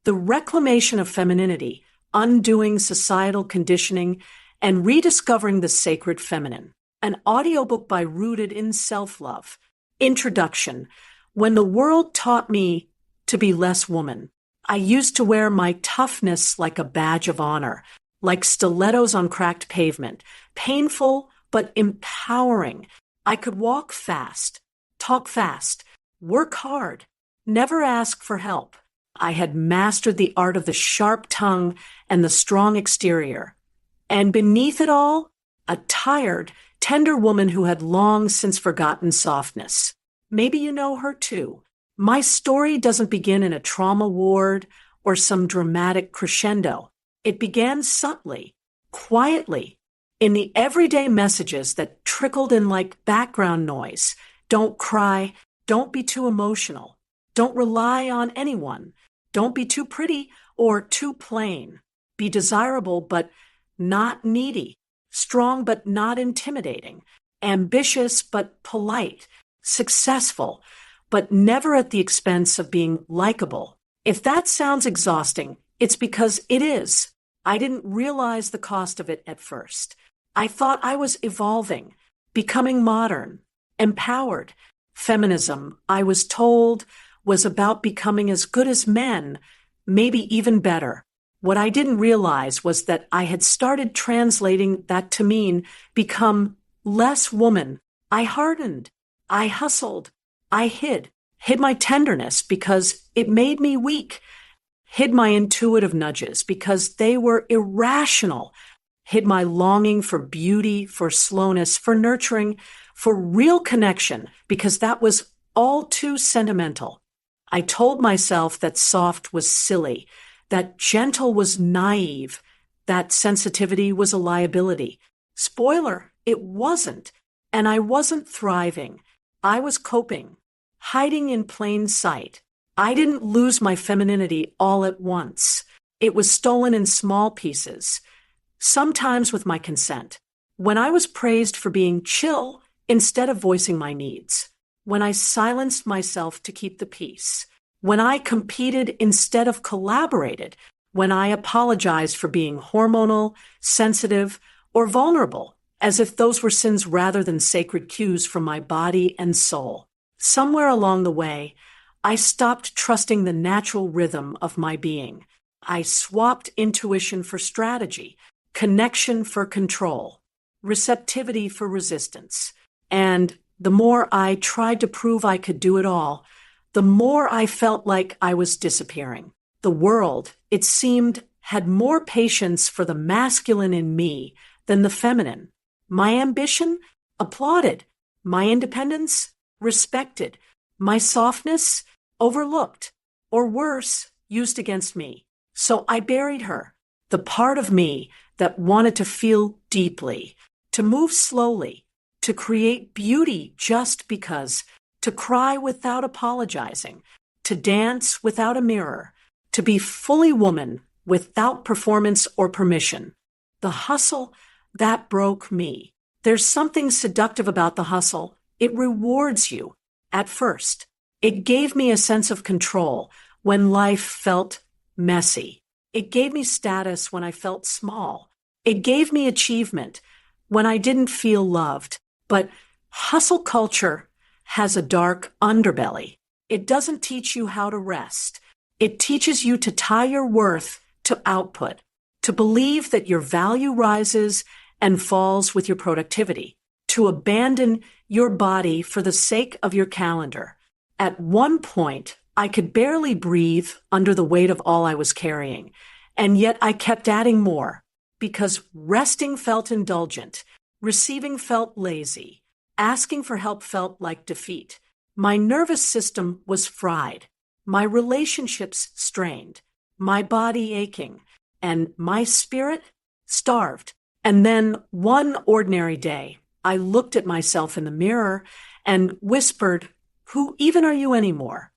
The Reclamation of Femininity, Undoing Societal Conditioning, and Rediscovering the Sacred Feminine, an audiobook by Rooted in Self-Love. Introduction. When the world taught me to be less woman, I used to wear my toughness like a badge of honor, like stilettos on cracked pavement, painful but empowering. I could walk fast, talk fast, work hard, never ask for help. I had mastered the art of the sharp tongue and the strong exterior. And beneath it all, a tired, tender woman who had long since forgotten softness. Maybe you know her too. My story doesn't begin in a trauma ward or some dramatic crescendo. It began subtly, quietly, in the everyday messages that trickled in like background noise. Don't cry. Don't be too emotional. Don't rely on anyone. Don't be too pretty or too plain. Be desirable but not needy. Strong but not intimidating. Ambitious but polite. Successful but never at the expense of being likable. If that sounds exhausting, it's because it is. I didn't realize the cost of it at first. I thought I was evolving, becoming modern, empowered. Feminism, I was told, was about becoming as good as men, maybe even better. What I didn't realize was that I had started translating that to mean become less woman. I hardened. I hustled. I hid my tenderness because it made me weak, hid my intuitive nudges because they were irrational, hid my longing for beauty, for slowness, for nurturing, for real connection because that was all too sentimental. I told myself that soft was silly, that gentle was naive, that sensitivity was a liability. Spoiler, it wasn't, and I wasn't thriving. I was coping, hiding in plain sight. I didn't lose my femininity all at once. It was stolen in small pieces, sometimes with my consent. When I was praised for being chill instead of voicing my needs. When I silenced myself to keep the peace. When I competed instead of collaborated. When I apologized for being hormonal, sensitive, or vulnerable, as if those were sins rather than sacred cues from my body and soul. Somewhere along the way, I stopped trusting the natural rhythm of my being. I swapped intuition for strategy, connection for control, receptivity for resistance. And the more I tried to prove I could do it all, the more I felt like I was disappearing. The world, it seemed, had more patience for the masculine in me than the feminine. My ambition? Applauded. My independence? Respected. My softness? Overlooked. Or worse, used against me. So I buried her, the part of me that wanted to feel deeply, to move slowly, to create beauty just because, to cry without apologizing, to dance without a mirror, to be fully woman without performance or permission. The hustle, that broke me. There's something seductive about the hustle. It rewards you. At first, it gave me a sense of control when life felt messy. It gave me status when I felt small. It gave me achievement when I didn't feel loved. But hustle culture has a dark underbelly. It doesn't teach you how to rest. It teaches you to tie your worth to output, to believe that your value rises and falls with your productivity, to abandon your body for the sake of your calendar. At one point, I could barely breathe under the weight of all I was carrying, and yet I kept adding more, because resting felt indulgent, receiving felt lazy, asking for help felt like defeat. My nervous system was fried, my relationships strained, my body aching, and my spirit starved. And then one ordinary day, I looked at myself in the mirror and whispered, "Who even are you anymore?"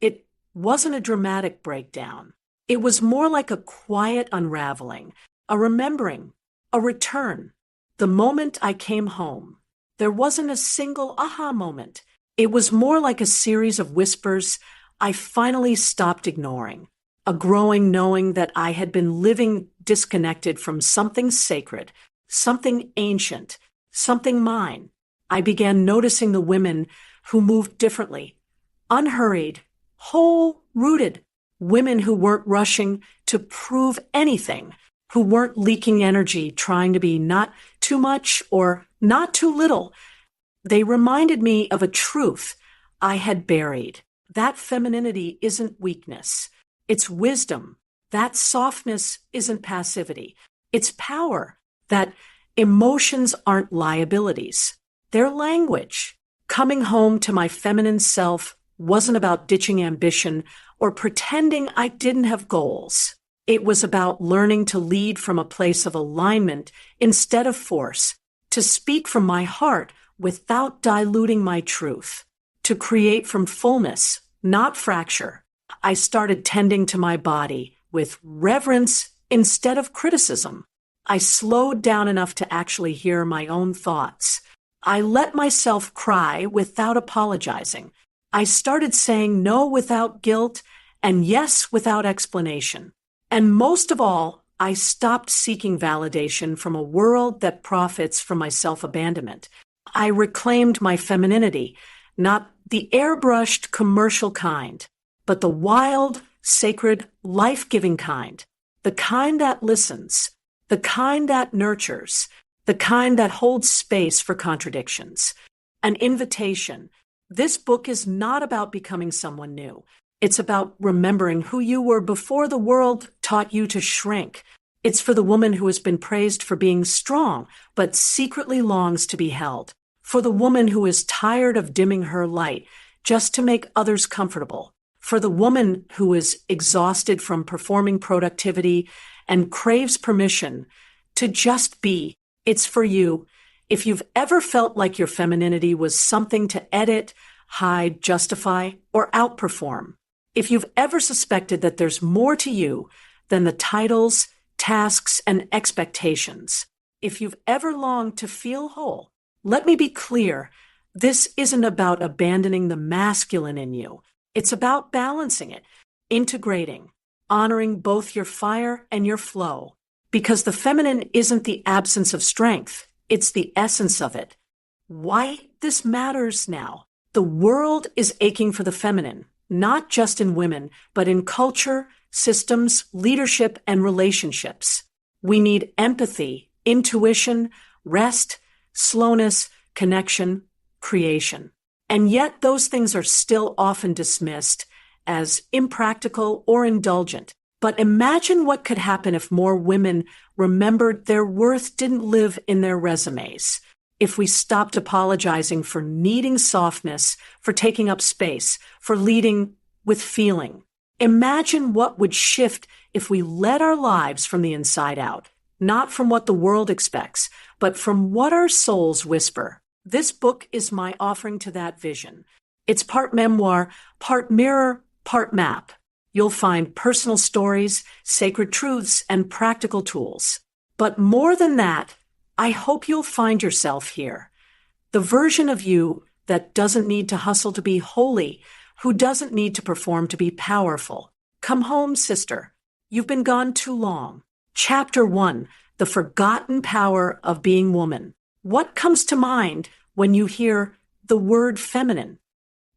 It wasn't a dramatic breakdown. It was more like a quiet unraveling, a remembering, a return. The moment I came home, there wasn't a single aha moment. It was more like a series of whispers I finally stopped ignoring. a growing knowing that I had been living disconnected from something sacred, something ancient, something mine. I began noticing the women who moved differently, unhurried, whole, rooted, women who weren't rushing to prove anything, who weren't leaking energy, trying to be not too much or not too little. They reminded me of a truth I had buried. That femininity isn't weakness. It's wisdom. That softness isn't passivity. It's power. That emotions aren't liabilities. They're language. Coming home to my feminine self wasn't about ditching ambition or pretending I didn't have goals. It was about learning to lead from a place of alignment instead of force, to speak from my heart without diluting my truth, to create from fullness, not fracture. I started tending to my body with reverence instead of criticism. I slowed down enough to actually hear my own thoughts. I let myself cry without apologizing. I started saying no without guilt and yes without explanation. And most of all, I stopped seeking validation from a world that profits from my self-abandonment. I reclaimed my femininity, not the airbrushed commercial kind, but the wild, sacred, life-giving kind, the kind that listens, the kind that nurtures, the kind that holds space for contradictions. An invitation. This book is not about becoming someone new. It's about remembering who you were before the world taught you to shrink. It's for the woman who has been praised for being strong, but secretly longs to be held. For the woman who is tired of dimming her light just to make others comfortable. For the woman who is exhausted from performing productivity and craves permission to just be. It's for you. If you've ever felt like your femininity was something to edit, hide, justify, or outperform. If you've ever suspected that there's more to you than the titles, tasks, and expectations. If you've ever longed to feel whole, let me be clear. This isn't about abandoning the masculine in you. It's about balancing it, integrating, honoring both your fire and your flow. Because the feminine isn't the absence of strength. It's the essence of it. Why this matters now. The world is aching for the feminine, not just in women, but in culture, systems, leadership, and relationships. We need empathy, intuition, rest, slowness, connection, creation. And yet those things are still often dismissed as impractical or indulgent. But imagine what could happen if more women remembered their worth didn't live in their resumes. If we stopped apologizing for needing softness, for taking up space, for leading with feeling. Imagine what would shift if we led our lives from the inside out, not from what the world expects, but from what our souls whisper. This book is my offering to that vision. It's part memoir, part mirror, part map. You'll find personal stories, sacred truths, and practical tools. But more than that, I hope you'll find yourself here. The version of you that doesn't need to hustle to be holy, who doesn't need to perform to be powerful. Come home, sister. You've been gone too long. Chapter 1, The Forgotten Power of Being Woman. What comes to mind when you hear the word feminine?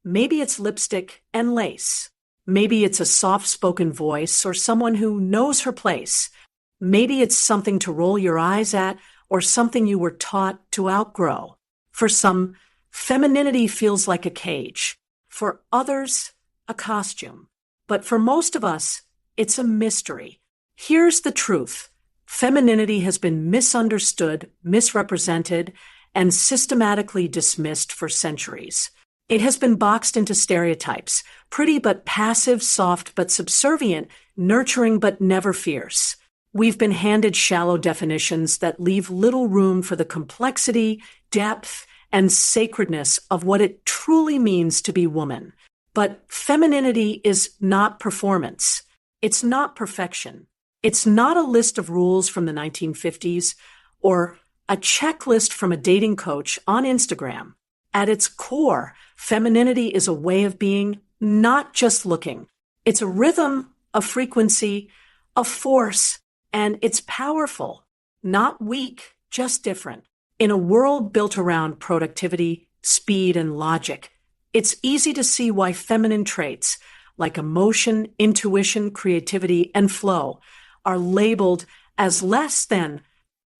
Maybe it's lipstick and lace. Maybe it's a soft-spoken voice or someone who knows her place. Maybe it's something to roll your eyes at or something you were taught to outgrow. For some, femininity feels like a cage. For others, a costume. But for most of us, it's a mystery. Here's the truth. Femininity has been misunderstood, misrepresented, and systematically dismissed for centuries. It has been boxed into stereotypes, pretty but passive, soft but subservient, nurturing but never fierce. We've been handed shallow definitions that leave little room for the complexity, depth, and sacredness of what it truly means to be woman. But femininity is not performance. It's not perfection. It's not a list of rules from the 1950s or a checklist from a dating coach on Instagram. At its core, femininity is a way of being, not just looking. It's a rhythm, a frequency, a force, and it's powerful, not weak, just different. In a world built around productivity, speed, and logic, it's easy to see why feminine traits like emotion, intuition, creativity, and flow are labeled as less than.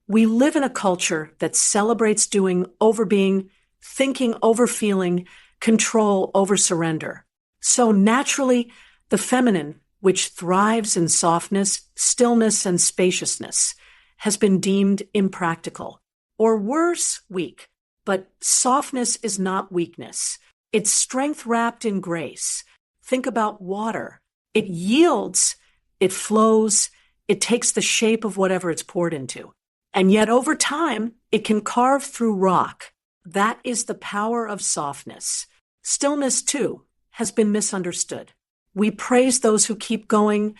We live in a culture that celebrates doing over being, thinking over feeling, control over surrender. So naturally, the feminine, which thrives in softness, stillness, and spaciousness, has been deemed impractical, or worse, weak. But softness is not weakness. It's strength wrapped in grace. Think about water. It yields, it flows, it takes the shape of whatever it's poured into. And yet over time, it can carve through rock. That is the power of softness. Stillness, too, has been misunderstood. We praise those who keep going,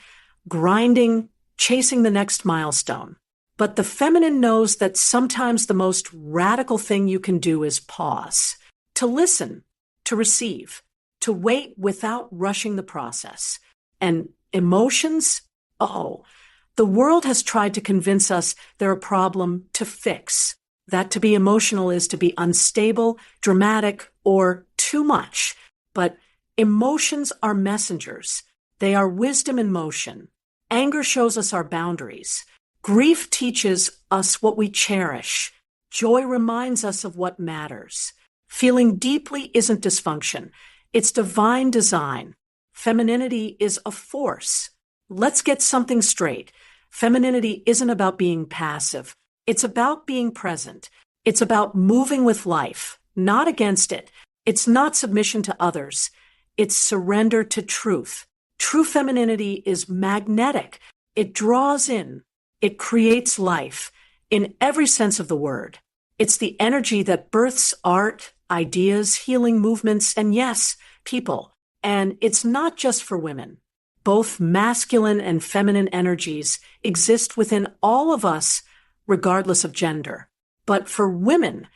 grinding, chasing the next milestone. But the feminine knows that sometimes the most radical thing you can do is pause, to listen, to receive, to wait without rushing the process. And emotions? The world has tried to convince us they're a problem to fix, that to be emotional is to be unstable, dramatic, or too much. But emotions are messengers. They are wisdom in motion. Anger shows us our boundaries. Grief teaches us what we cherish. Joy reminds us of what matters. Feeling deeply isn't dysfunction. It's divine design. Femininity is a force. Let's get something straight. Femininity isn't about being passive. It's about being present. It's about moving with life, not against it. It's not submission to others. It's surrender to truth. True femininity is magnetic. It draws in. It creates life in every sense of the word. It's the energy that births art, ideas, healing movements, and yes, people. And it's not just for women. Both masculine and feminine energies exist within all of us, regardless of gender. But for women,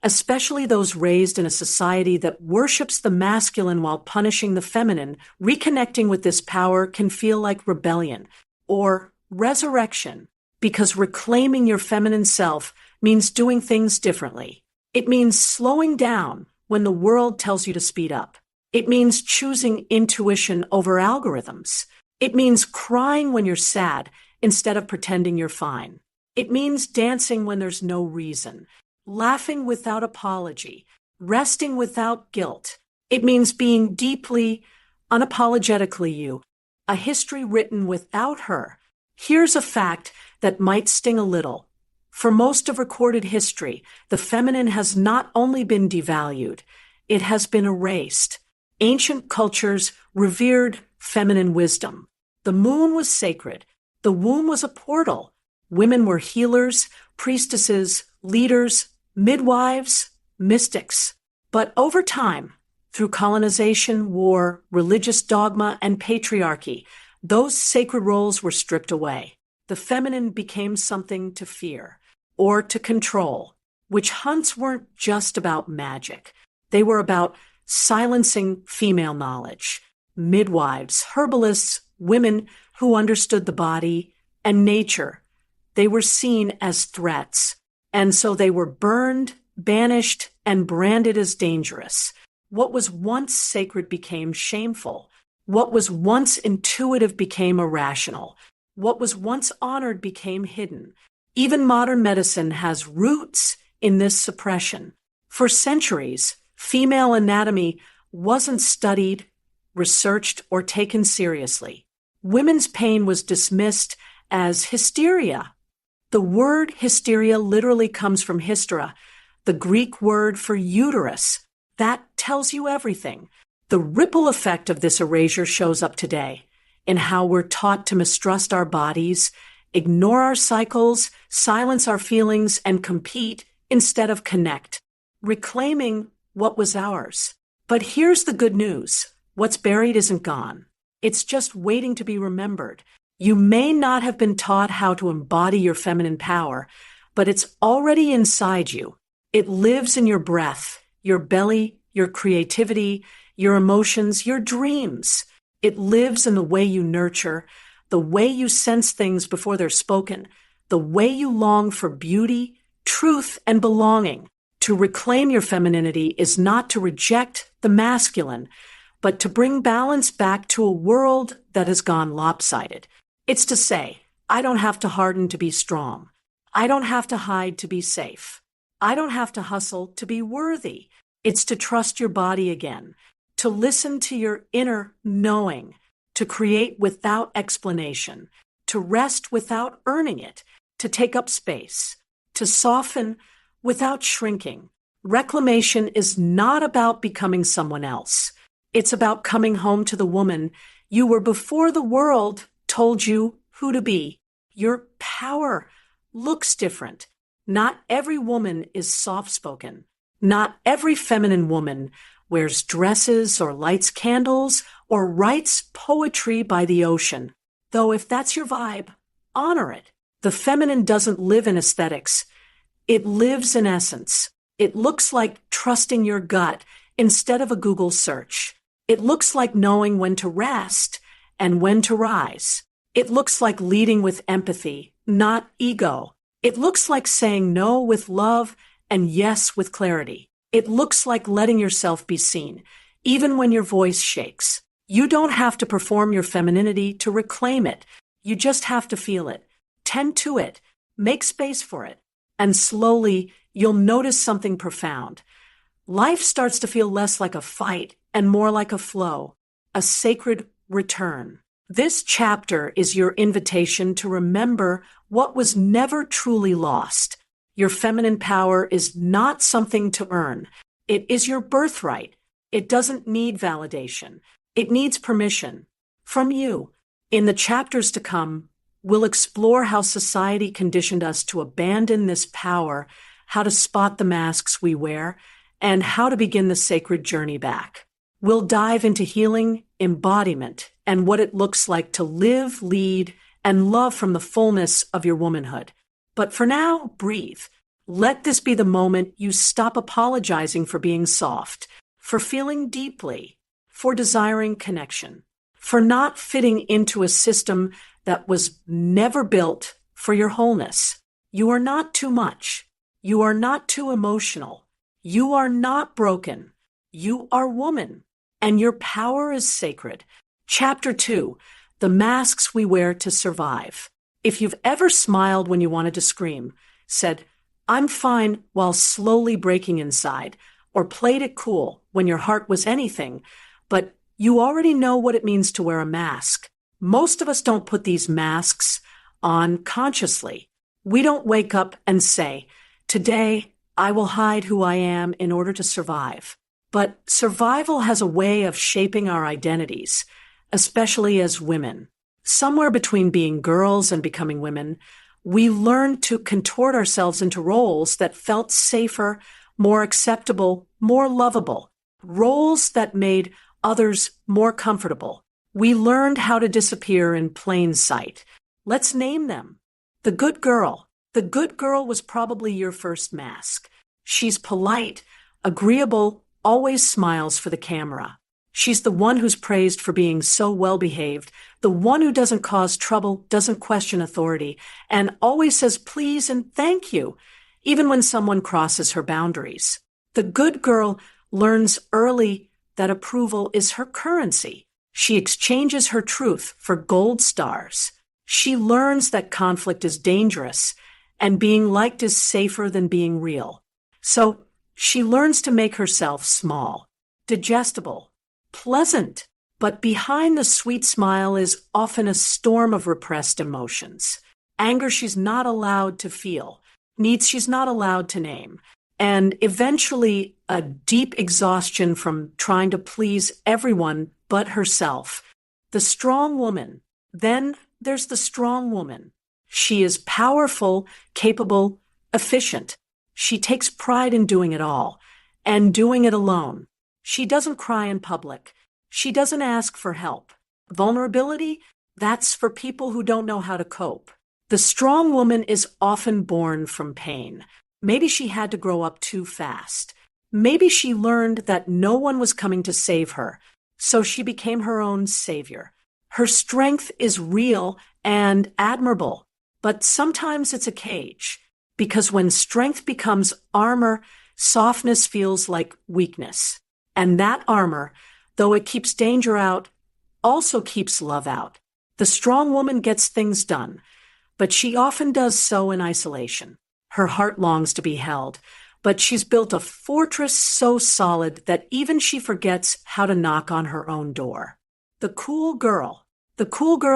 especially those raised in a society that worships the masculine while punishing the feminine, reconnecting with this power can feel like rebellion or resurrection, because reclaiming your feminine self means doing things differently. It means slowing down when the world tells you to speed up. It means choosing intuition over algorithms. It means crying when you're sad instead of pretending you're fine. It means dancing when there's no reason, laughing without apology, resting without guilt. It means being deeply, unapologetically you, a history written without her. Here's a fact that might sting a little. For most of recorded history, the feminine has not only been devalued, it has been erased. Ancient cultures revered feminine wisdom. The moon was sacred. The womb was a portal. Women were healers, priestesses, leaders, midwives, mystics. But over time, through colonization, war, religious dogma, and patriarchy, those sacred roles were stripped away. The feminine became something to fear or to control. Witch hunts weren't just about magic. They were about silencing female knowledge. Midwives, herbalists, women who understood the body and nature, they were seen as threats. And so they were burned, banished, and branded as dangerous. What was once sacred became shameful. What was once intuitive became irrational. What was once honored became hidden. Even modern medicine has roots in this suppression. For centuries, female anatomy wasn't studied, researched, or taken seriously. Women's pain was dismissed as hysteria. The word hysteria literally comes from hystera, the Greek word for uterus. That tells you everything. The ripple effect of this erasure shows up today in how we're taught to mistrust our bodies, ignore our cycles, silence our feelings, and compete instead of connect, reclaiming what was ours. But here's the good news. What's buried isn't gone. It's just waiting to be remembered. You may not have been taught how to embody your feminine power, but it's already inside you. It lives in your breath, your belly, your creativity, your emotions, your dreams. It lives in the way you nurture, the way you sense things before they're spoken, the way you long for beauty, truth, and belonging. To reclaim your femininity is not to reject the masculine, but to bring balance back to a world that has gone lopsided. It's to say, I don't have to harden to be strong. I don't have to hide to be safe. I don't have to hustle to be worthy. It's to trust your body again, to listen to your inner knowing, to create without explanation, to rest without earning it, to take up space, to soften without shrinking. Reclamation is not about becoming someone else. It's about coming home to the woman you were before the world told you who to be. Your power looks different. Not every woman is soft-spoken. Not every feminine woman wears dresses or lights candles or writes poetry by the ocean. Though if that's your vibe, honor it. The feminine doesn't live in aesthetics. It lives in essence. It looks like trusting your gut instead of a Google search. It looks like knowing when to rest and when to rise. It looks like leading with empathy, not ego. It looks like saying no with love and yes with clarity. It looks like letting yourself be seen, even when your voice shakes. You don't have to perform your femininity to reclaim it. You just have to feel it, tend to it, make space for it, and slowly you'll notice something profound. Life starts to feel less like a fight and more like a flow, a sacred return. This chapter is your invitation to remember what was never truly lost. Your feminine power is not something to earn. It is your birthright. It doesn't need validation. It needs permission from you. In the chapters to come, we'll explore how society conditioned us to abandon this power, how to spot the masks we wear, and how to begin the sacred journey back. We'll dive into healing, embodiment, and what it looks like to live, lead, and love from the fullness of your womanhood. But for now, breathe. Let this be the moment you stop apologizing for being soft, for feeling deeply, for desiring connection, for not fitting into a system that was never built for your wholeness. You are not too much. You are not too emotional. You are not broken. You are woman, and your power is sacred. Chapter 2, The Masks We Wear to Survive. If you've ever smiled when you wanted to scream, said, I'm fine, while slowly breaking inside, or played it cool when your heart was anything, but you already know what it means to wear a mask. Most of us don't put these masks on consciously. We don't wake up and say, today I will hide who I am in order to survive. But survival has a way of shaping our identities, especially as women. Somewhere between being girls and becoming women, we learned to contort ourselves into roles that felt safer, more acceptable, more lovable, roles that made others more comfortable. We learned how to disappear in plain sight. Let's name them. The good girl. The good girl was probably your first mask. She's polite, agreeable, always smiles for the camera. She's the one who's praised for being so well-behaved, the one who doesn't cause trouble, doesn't question authority, and always says please and thank you, even when someone crosses her boundaries. The good girl learns early that approval is her currency. She exchanges her truth for gold stars. She learns that conflict is dangerous and being liked is safer than being real. So she learns to make herself small, digestible, pleasant, but behind the sweet smile is often a storm of repressed emotions. Anger she's not allowed to feel, needs she's not allowed to name, and eventually a deep exhaustion from trying to please everyone but herself. The strong woman. Then there's the strong woman. She is powerful, capable, efficient. She takes pride in doing it all, and doing it alone. She doesn't cry in public. She doesn't ask for help. Vulnerability? That's for people who don't know how to cope. The strong woman is often born from pain. Maybe she had to grow up too fast. Maybe she learned that no one was coming to save her. so she became her own savior. Her strength is real and admirable, but sometimes it's a cage, because when strength becomes armor, softness feels like weakness. And that armor, though it keeps danger out, also keeps love out. The strong woman gets things done, but she often does so in isolation. Her heart longs to be held, but she's built a fortress so solid that even she forgets how to knock on her own door. The cool girl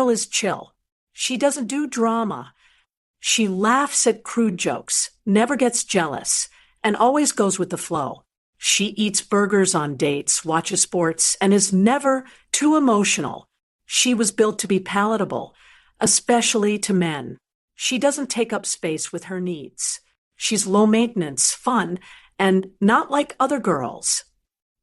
is chill. She doesn't do drama. She laughs at crude jokes, never gets jealous, and always goes with the flow. She eats burgers on dates, watches sports, and is never too emotional. She was built to be palatable, especially to men. She doesn't take up space with her needs. She's low maintenance, fun, and not like other girls.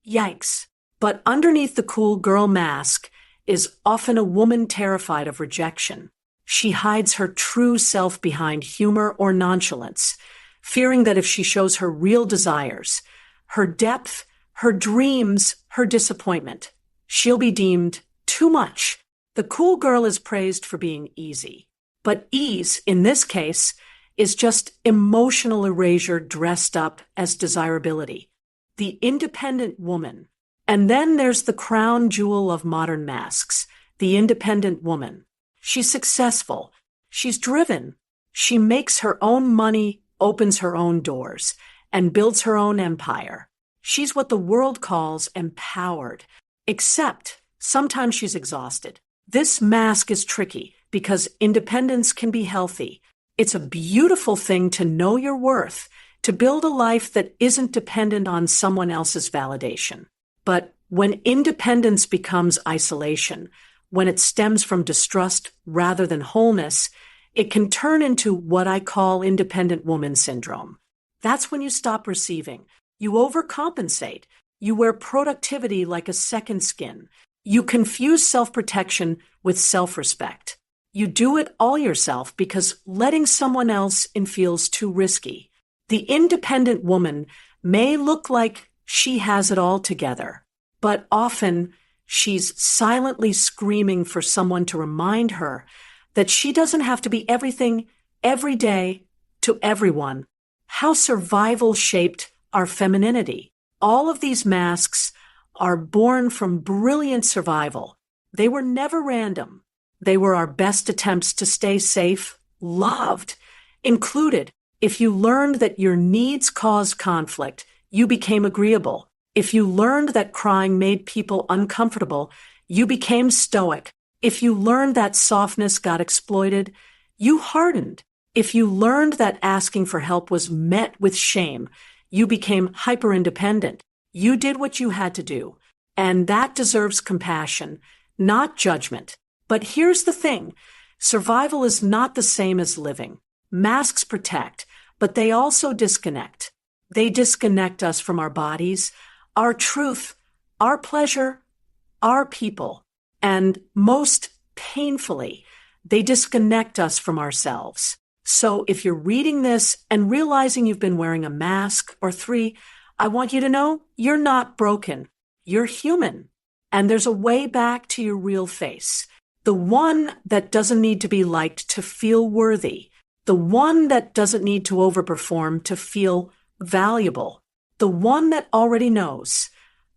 Yikes. But underneath the cool girl mask is often a woman terrified of rejection. She hides her true self behind humor or nonchalance, fearing that if she shows her real desires, her depth, her dreams, her disappointment, she'll be deemed too much. The cool girl is praised for being easy. But ease, in this case, is just emotional erasure dressed up as desirability. The independent woman. And then there's the crown jewel of modern masks, the independent woman. She's successful. She's driven. She makes her own money, opens her own doors, and builds her own empire. She's what the world calls empowered, except sometimes she's exhausted. This mask is tricky because independence can be healthy. It's a beautiful thing to know your worth, to build a life that isn't dependent on someone else's validation. But when independence becomes isolation, when it stems from distrust rather than wholeness, it can turn into what I call independent woman syndrome. That's when you stop receiving. You overcompensate. You wear productivity like a second skin. You confuse self-protection with self-respect. You do it all yourself because letting someone else in feels too risky. The independent woman may look like she has it all together, but often she's silently screaming for someone to remind her that she doesn't have to be everything every day to everyone. How survival shaped our femininity. All of these masks are born from brilliant survival. They were never random. They were our best attempts to stay safe, loved, included. If you learned that your needs caused conflict, you became agreeable. If you learned that crying made people uncomfortable, you became stoic. If you learned that softness got exploited, you hardened. If you learned that asking for help was met with shame, you became hyper-independent. You did what you had to do. And that deserves compassion, not judgment. But here's the thing. Survival is not the same as living. Masks protect, but they also disconnect. They disconnect us from our bodies, our truth, our pleasure, our people. And most painfully, they disconnect us from ourselves. So if you're reading this and realizing you've been wearing a mask or 3, I want you to know you're not broken. You're human. And there's a way back to your real face. The one that doesn't need to be liked to feel worthy. The one that doesn't need to overperform to feel valuable. The one that already knows,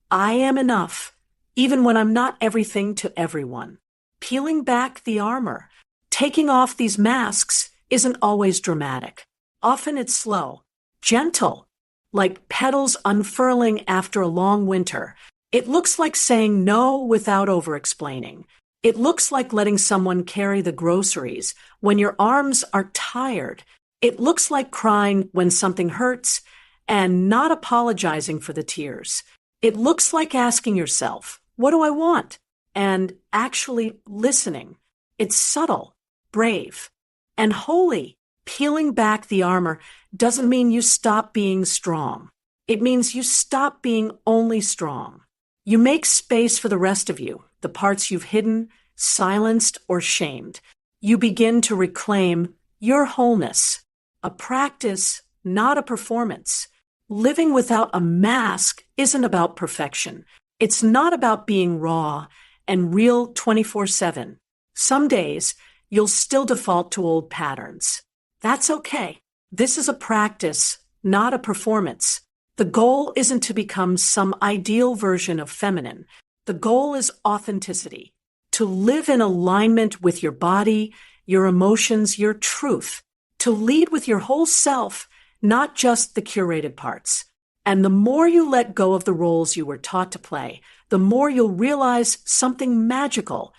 I am enough, even when I'm not everything to everyone. Peeling back the armor, taking off these masks isn't always dramatic. Often it's slow, gentle, like petals unfurling after a long winter. It looks like saying no without over-explaining. It looks like letting someone carry the groceries when your arms are tired. It looks like crying when something hurts and not apologizing for the tears. It looks like asking yourself, what do I want? And actually listening. It's subtle, brave, and holy. Peeling back the armor doesn't mean you stop being strong. It means you stop being only strong. You make space for the rest of you, the parts you've hidden, silenced, or shamed. You begin to reclaim your wholeness, a practice, not a performance. Living without a mask isn't about perfection. It's not about being raw and real 24/7. Some days, you'll still default to old patterns. That's okay. This is a practice, not a performance. The goal isn't to become some ideal version of feminine. The goal is authenticity, to live in alignment with your body, your emotions, your truth, to lead with your whole self, not just the curated parts. And the more you let go of the roles you were taught to play, the more you'll realize something magical.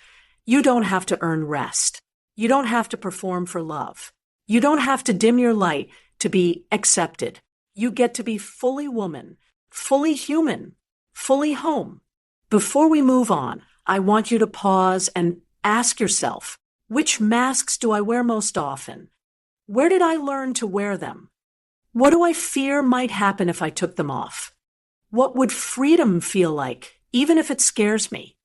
You don't have to earn rest. You don't have to perform for love. You don't have to dim your light to be accepted. You get to be fully woman, fully human, fully home. Before we move on, I want you to pause and ask yourself, which masks do I wear most often? Where did I learn to wear them? What do I fear might happen if I took them off? What would freedom feel like, even if it scares me?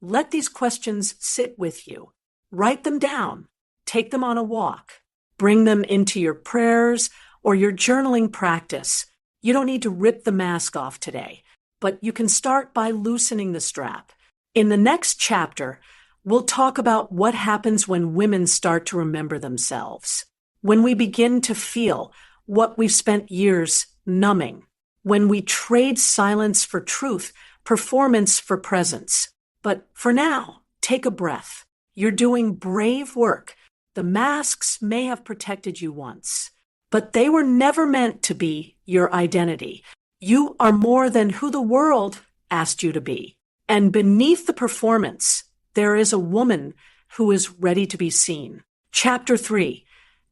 Let these questions sit with you. Write them down. Take them on a walk. Bring them into your prayers or your journaling practice. You don't need to rip the mask off today, but you can start by loosening the strap. In the next chapter, we'll talk about what happens when women start to remember themselves, when we begin to feel what we've spent years numbing, when we trade silence for truth, performance for presence. But for now, take a breath. You're doing brave work. The masks may have protected you once, but they were never meant to be your identity. You are more than who the world asked you to be. And beneath the performance, there is a woman who is ready to be seen. Chapter 3,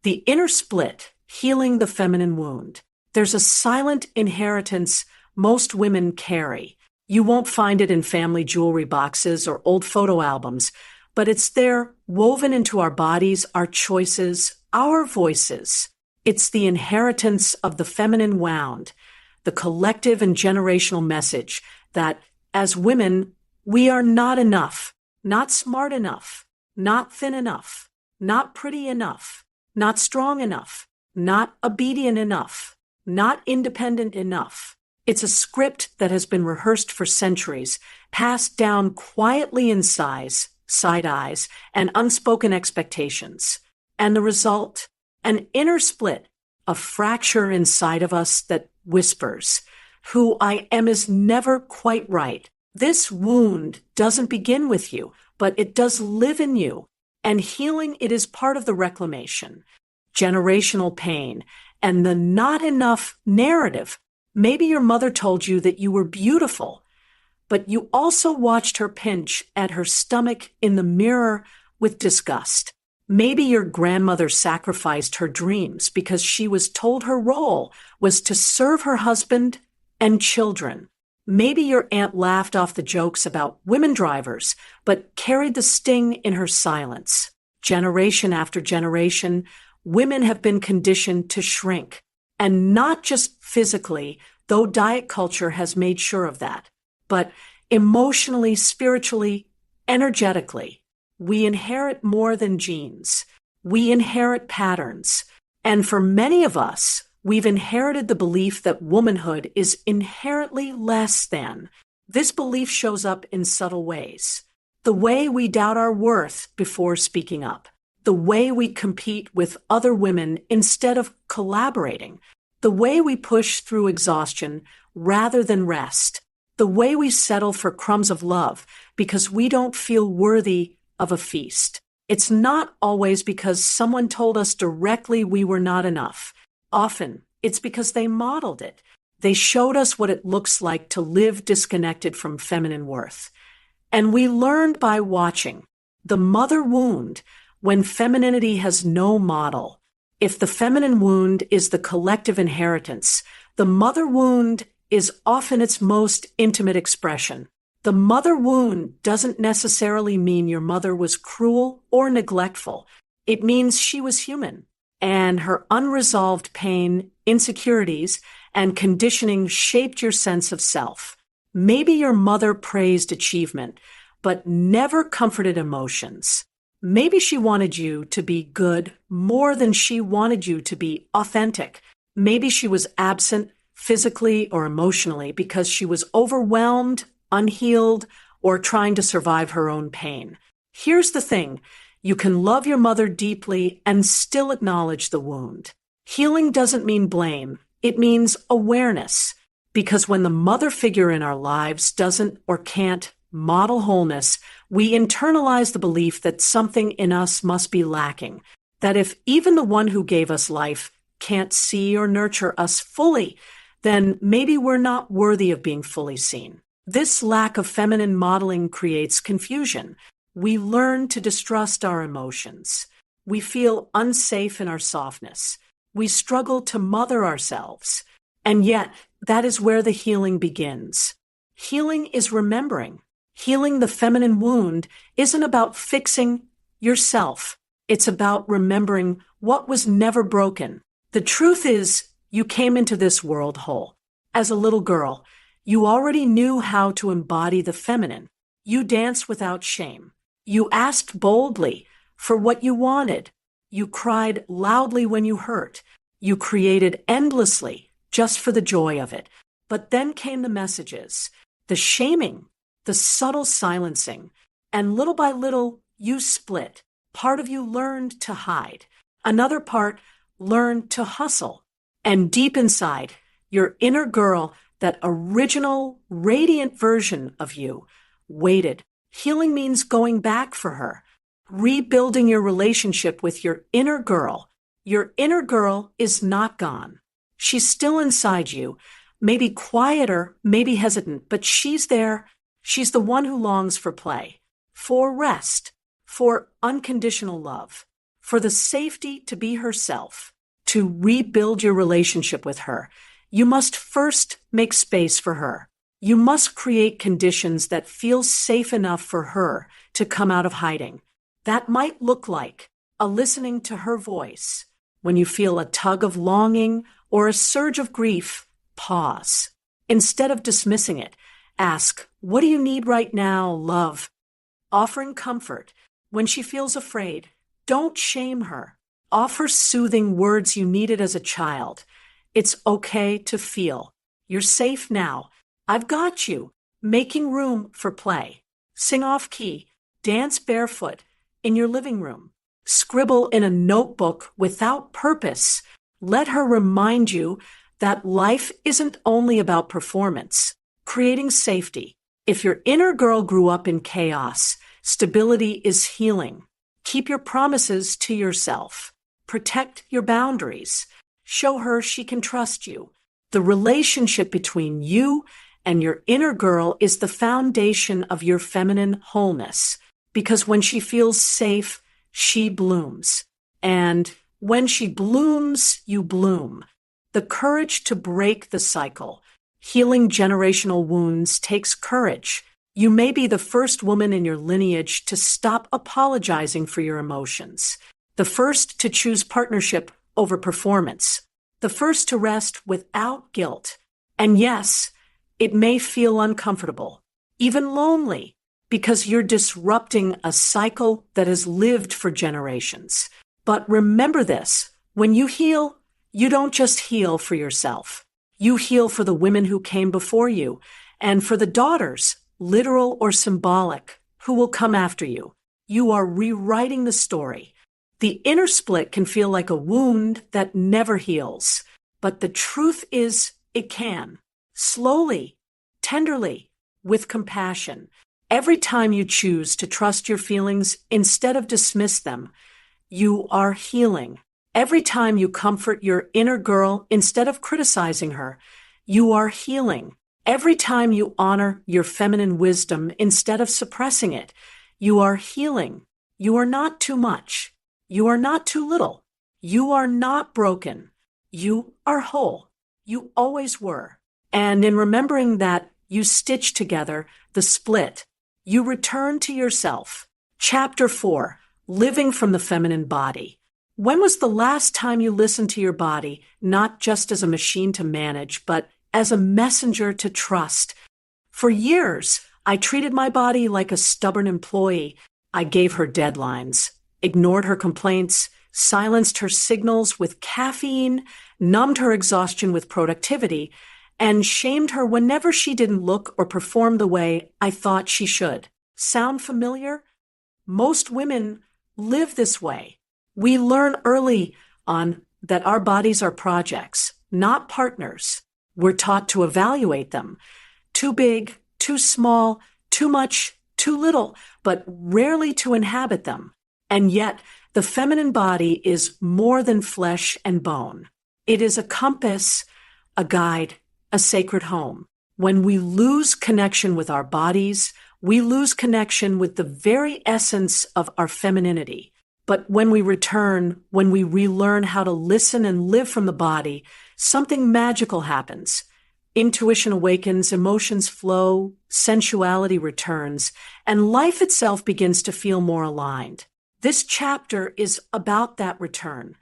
The Inner Split, Healing the Feminine Wound. There's a silent inheritance most women carry. You won't find it in family jewelry boxes or old photo albums, but it's there woven into our bodies, our choices, our voices. It's the inheritance of the feminine wound, the collective and generational message that as women, we are not enough, not smart enough, not thin enough, not pretty enough, not strong enough, not obedient enough, not independent enough. It's a script that has been rehearsed for centuries, passed down quietly in size, side eyes, and unspoken expectations. And the result? An inner split, a fracture inside of us that whispers, who I am is never quite right. This wound doesn't begin with you, but it does live in you. And healing it is part of the reclamation. Generational pain and the not enough narrative. Maybe your mother told you that you were beautiful, but you also watched her pinch at her stomach in the mirror with disgust. Maybe your grandmother sacrificed her dreams because she was told her role was to serve her husband and children. Maybe your aunt laughed off the jokes about women drivers, but carried the sting in her silence. Generation after generation, women have been conditioned to shrink. And not just physically, though diet culture has made sure of that, but emotionally, spiritually, energetically. We inherit more than genes. We inherit patterns. And for many of us, we've inherited the belief that womanhood is inherently less than. This belief shows up in subtle ways. The way we doubt our worth before speaking up. The way we compete with other women instead of collaborating. The way we push through exhaustion rather than rest. The way we settle for crumbs of love because we don't feel worthy of a feast. It's not always because someone told us directly we were not enough. Often, it's because they modeled it. They showed us what it looks like to live disconnected from feminine worth. And we learned by watching. The mother wound, when femininity has no model. If the feminine wound is the collective inheritance, the mother wound is often its most intimate expression. The mother wound doesn't necessarily mean your mother was cruel or neglectful. It means she was human, and her unresolved pain, insecurities, and conditioning shaped your sense of self. Maybe your mother praised achievement, but never comforted emotions. Maybe she wanted you to be good more than she wanted you to be authentic. Maybe she was absent physically or emotionally because she was overwhelmed unhealed, or trying to survive her own pain. Here's the thing. You can love your mother deeply and still acknowledge the wound. Healing doesn't mean blame. It means awareness. Because when the mother figure in our lives doesn't or can't model wholeness, we internalize the belief that something in us must be lacking. That if even the one who gave us life can't see or nurture us fully, then maybe we're not worthy of being fully seen. This lack of feminine modeling creates confusion. We learn to distrust our emotions. We feel unsafe in our softness. We struggle to mother ourselves. And yet, that is where the healing begins. Healing is remembering. Healing the feminine wound isn't about fixing yourself. It's about remembering what was never broken. The truth is, you came into this world whole. As a little girl, you already knew how to embody the feminine. You danced without shame. You asked boldly for what you wanted. You cried loudly when you hurt. You created endlessly just for the joy of it. But then came the messages, the shaming, the subtle silencing, and little by little, you split. Part of you learned to hide. Another part learned to hustle. And deep inside, your inner girl, that original, radiant version of you, waited. Healing means going back for her, rebuilding your relationship with your inner girl. Your inner girl is not gone. She's still inside you, maybe quieter, maybe hesitant, but she's there. She's the one who longs for play, for rest, for unconditional love, for the safety to be herself. To rebuild your relationship with her, you must first make space for her. You must create conditions that feel safe enough for her to come out of hiding. That might look like a listening to her voice. When you feel a tug of longing or a surge of grief, pause. Instead of dismissing it, ask, "What do you need right now, love?" Offering comfort. When she feels afraid, don't shame her. Offer soothing words you needed as a child. It's okay to feel. You're safe now. I've got you. Making room for play. Sing off key. Dance barefoot in your living room. Scribble in a notebook without purpose. Let her remind you that life isn't only about performance. Creating safety. If your inner girl grew up in chaos, stability is healing. Keep your promises to yourself. Protect your boundaries. Show her she can trust you. The relationship between you and your inner girl is the foundation of your feminine wholeness. Because when she feels safe, she blooms. And when she blooms, you bloom. The courage to break the cycle. Healing generational wounds takes courage. You may be the first woman in your lineage to stop apologizing for your emotions. The first to choose partnership over performance. The first to rest without guilt. And yes, it may feel uncomfortable, even lonely, because you're disrupting a cycle that has lived for generations. But remember this, when you heal, you don't just heal for yourself. You heal for the women who came before you and for the daughters, literal or symbolic, who will come after you. You are rewriting the story. The inner split can feel like a wound that never heals, but the truth is it can. Slowly, tenderly, with compassion. Every time you choose to trust your feelings instead of dismiss them, you are healing. Every time you comfort your inner girl instead of criticizing her, you are healing. Every time you honor your feminine wisdom instead of suppressing it, you are healing. You are not too much. You are not too little. You are not broken. You are whole. You always were. And in remembering that you stitch together the split, you return to yourself. Chapter 4, Living from the Feminine Body. When was the last time you listened to your body, not just as a machine to manage, but as a messenger to trust? For years, I treated my body like a stubborn employee. I gave her deadlines, ignored her complaints, silenced her signals with caffeine, numbed her exhaustion with productivity, and shamed her whenever she didn't look or perform the way I thought she should. Sound familiar? Most women live this way. We learn early on that our bodies are projects, not partners. We're taught to evaluate them. Too big, too small, too much, too little, but rarely to inhabit them. And yet, the feminine body is more than flesh and bone. It is a compass, a guide, a sacred home. When we lose connection with our bodies, we lose connection with the very essence of our femininity. But when we return, when we relearn how to listen and live from the body, something magical happens. Intuition awakens, emotions flow, sensuality returns, and life itself begins to feel more aligned. This chapter is about that return,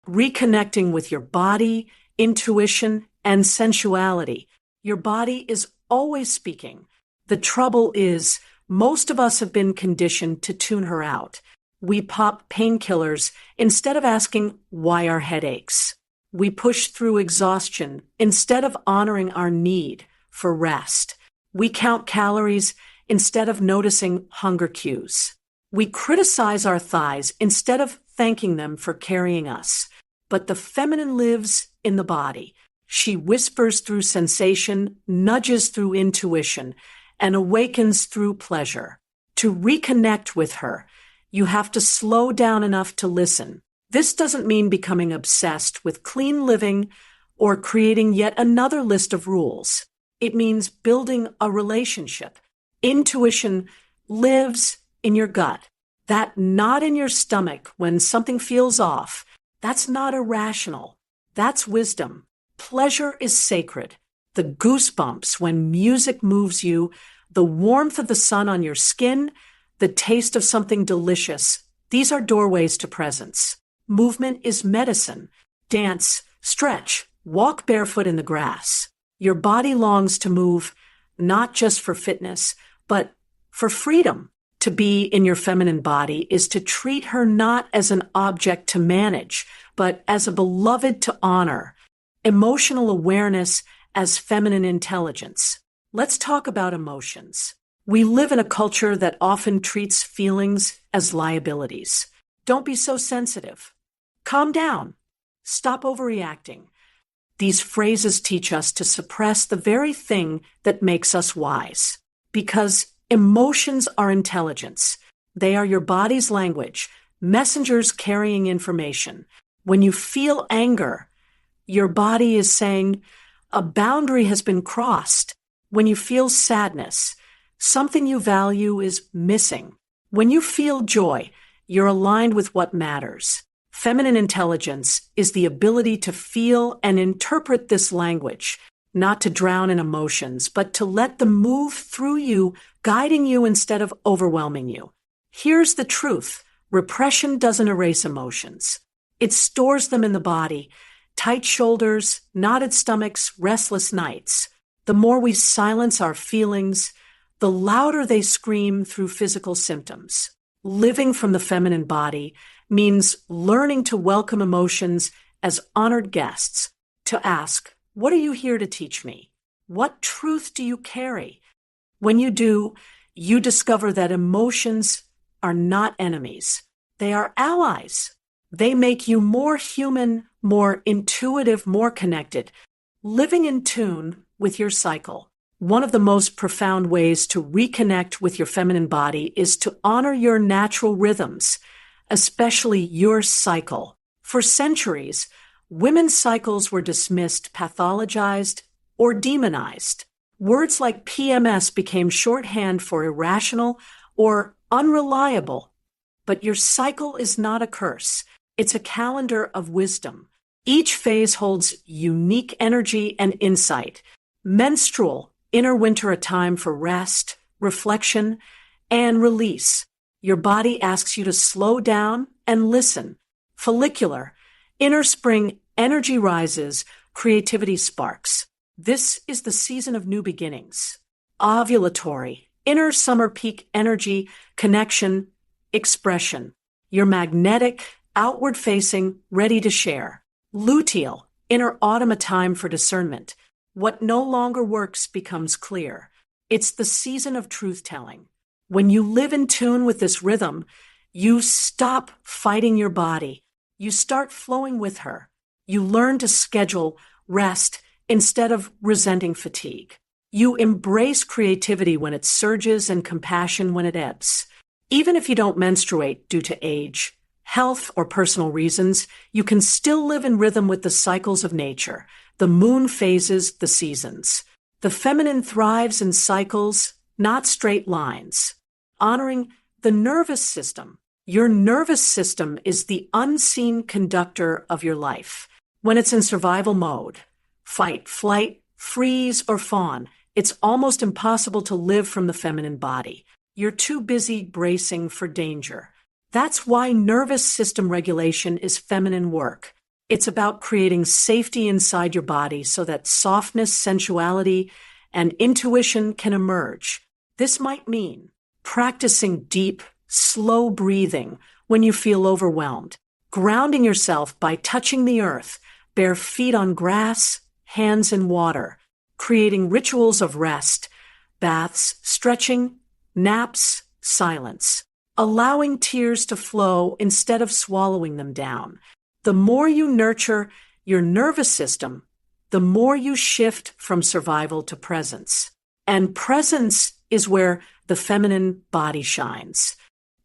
reconnecting with your body, intuition, and sensuality. Your body is always speaking. The trouble is, most of us have been conditioned to tune her out. We pop painkillers instead of asking why our head aches. We push through exhaustion instead of honoring our need for rest. We count calories instead of noticing hunger cues. We criticize our thighs instead of thanking them for carrying us. But the feminine lives in the body. She whispers through sensation, nudges through intuition, and awakens through pleasure. To reconnect with her, you have to slow down enough to listen. This doesn't mean becoming obsessed with clean living or creating yet another list of rules. It means building a relationship. Intuition lives in your gut. That knot in your stomach when something feels off, that's not irrational. That's wisdom. Pleasure is sacred. The goosebumps when music moves you, the warmth of the sun on your skin, the taste of something delicious. These are doorways to presence. Movement is medicine. Dance, stretch, walk barefoot in the grass. Your body longs to move, not just for fitness, but for freedom. To be in your feminine body is to treat her not as an object to manage, but as a beloved to honor. Emotional awareness as feminine intelligence. Let's talk about emotions. We live in a culture that often treats feelings as liabilities. Don't be so sensitive. Calm down. Stop overreacting. These phrases teach us to suppress the very thing that makes us wise. Because emotions are intelligence. They are your body's language, messengers carrying information. When you feel anger, your body is saying, a boundary has been crossed. When you feel sadness, something you value is missing. When you feel joy, you're aligned with what matters. Feminine intelligence is the ability to feel and interpret this language, not to drown in emotions, but to let them move through you, guiding you instead of overwhelming you. Here's the truth. Repression doesn't erase emotions. It stores them in the body. Tight shoulders, knotted stomachs, restless nights. The more we silence our feelings, the louder they scream through physical symptoms. Living from the feminine body means learning to welcome emotions as honored guests, to ask, what are you here to teach me? What truth do you carry? When you do, you discover that emotions are not enemies. They are allies. They make you more human, more intuitive, more connected, living in tune with your cycle. One of the most profound ways to reconnect with your feminine body is to honor your natural rhythms, especially your cycle. For centuries, women's cycles were dismissed, pathologized, or demonized. Words like PMS became shorthand for irrational or unreliable. But your cycle is not a curse. It's a calendar of wisdom. Each phase holds unique energy and insight. Menstrual, inner winter, a time for rest, reflection, and release. Your body asks you to slow down and listen. Follicular, inner spring, energy rises, creativity sparks. This is the season of new beginnings. Ovulatory, inner summer peak energy, connection, expression. You're magnetic, outward-facing, ready to share. Luteal, inner autumn, a time for discernment. What no longer works becomes clear. It's the season of truth-telling. When you live in tune with this rhythm, you stop fighting your body. You start flowing with her. You learn to schedule rest instead of resenting fatigue. You embrace creativity when it surges and compassion when it ebbs. Even if you don't menstruate due to age, health, or personal reasons, you can still live in rhythm with the cycles of nature, the moon phases, the seasons. The feminine thrives in cycles, not straight lines. Honoring the nervous system. Your nervous system is the unseen conductor of your life. When it's in survival mode, fight, flight, freeze, or fawn, it's almost impossible to live from the feminine body. You're too busy bracing for danger. That's why nervous system regulation is feminine work. It's about creating safety inside your body so that softness, sensuality, and intuition can emerge. This might mean practicing deep, slow breathing when you feel overwhelmed, grounding yourself by touching the earth, bare feet on grass, hands in water, creating rituals of rest, baths, stretching, naps, silence, allowing tears to flow instead of swallowing them down. The more you nurture your nervous system, the more you shift from survival to presence. And presence is where the feminine body shines.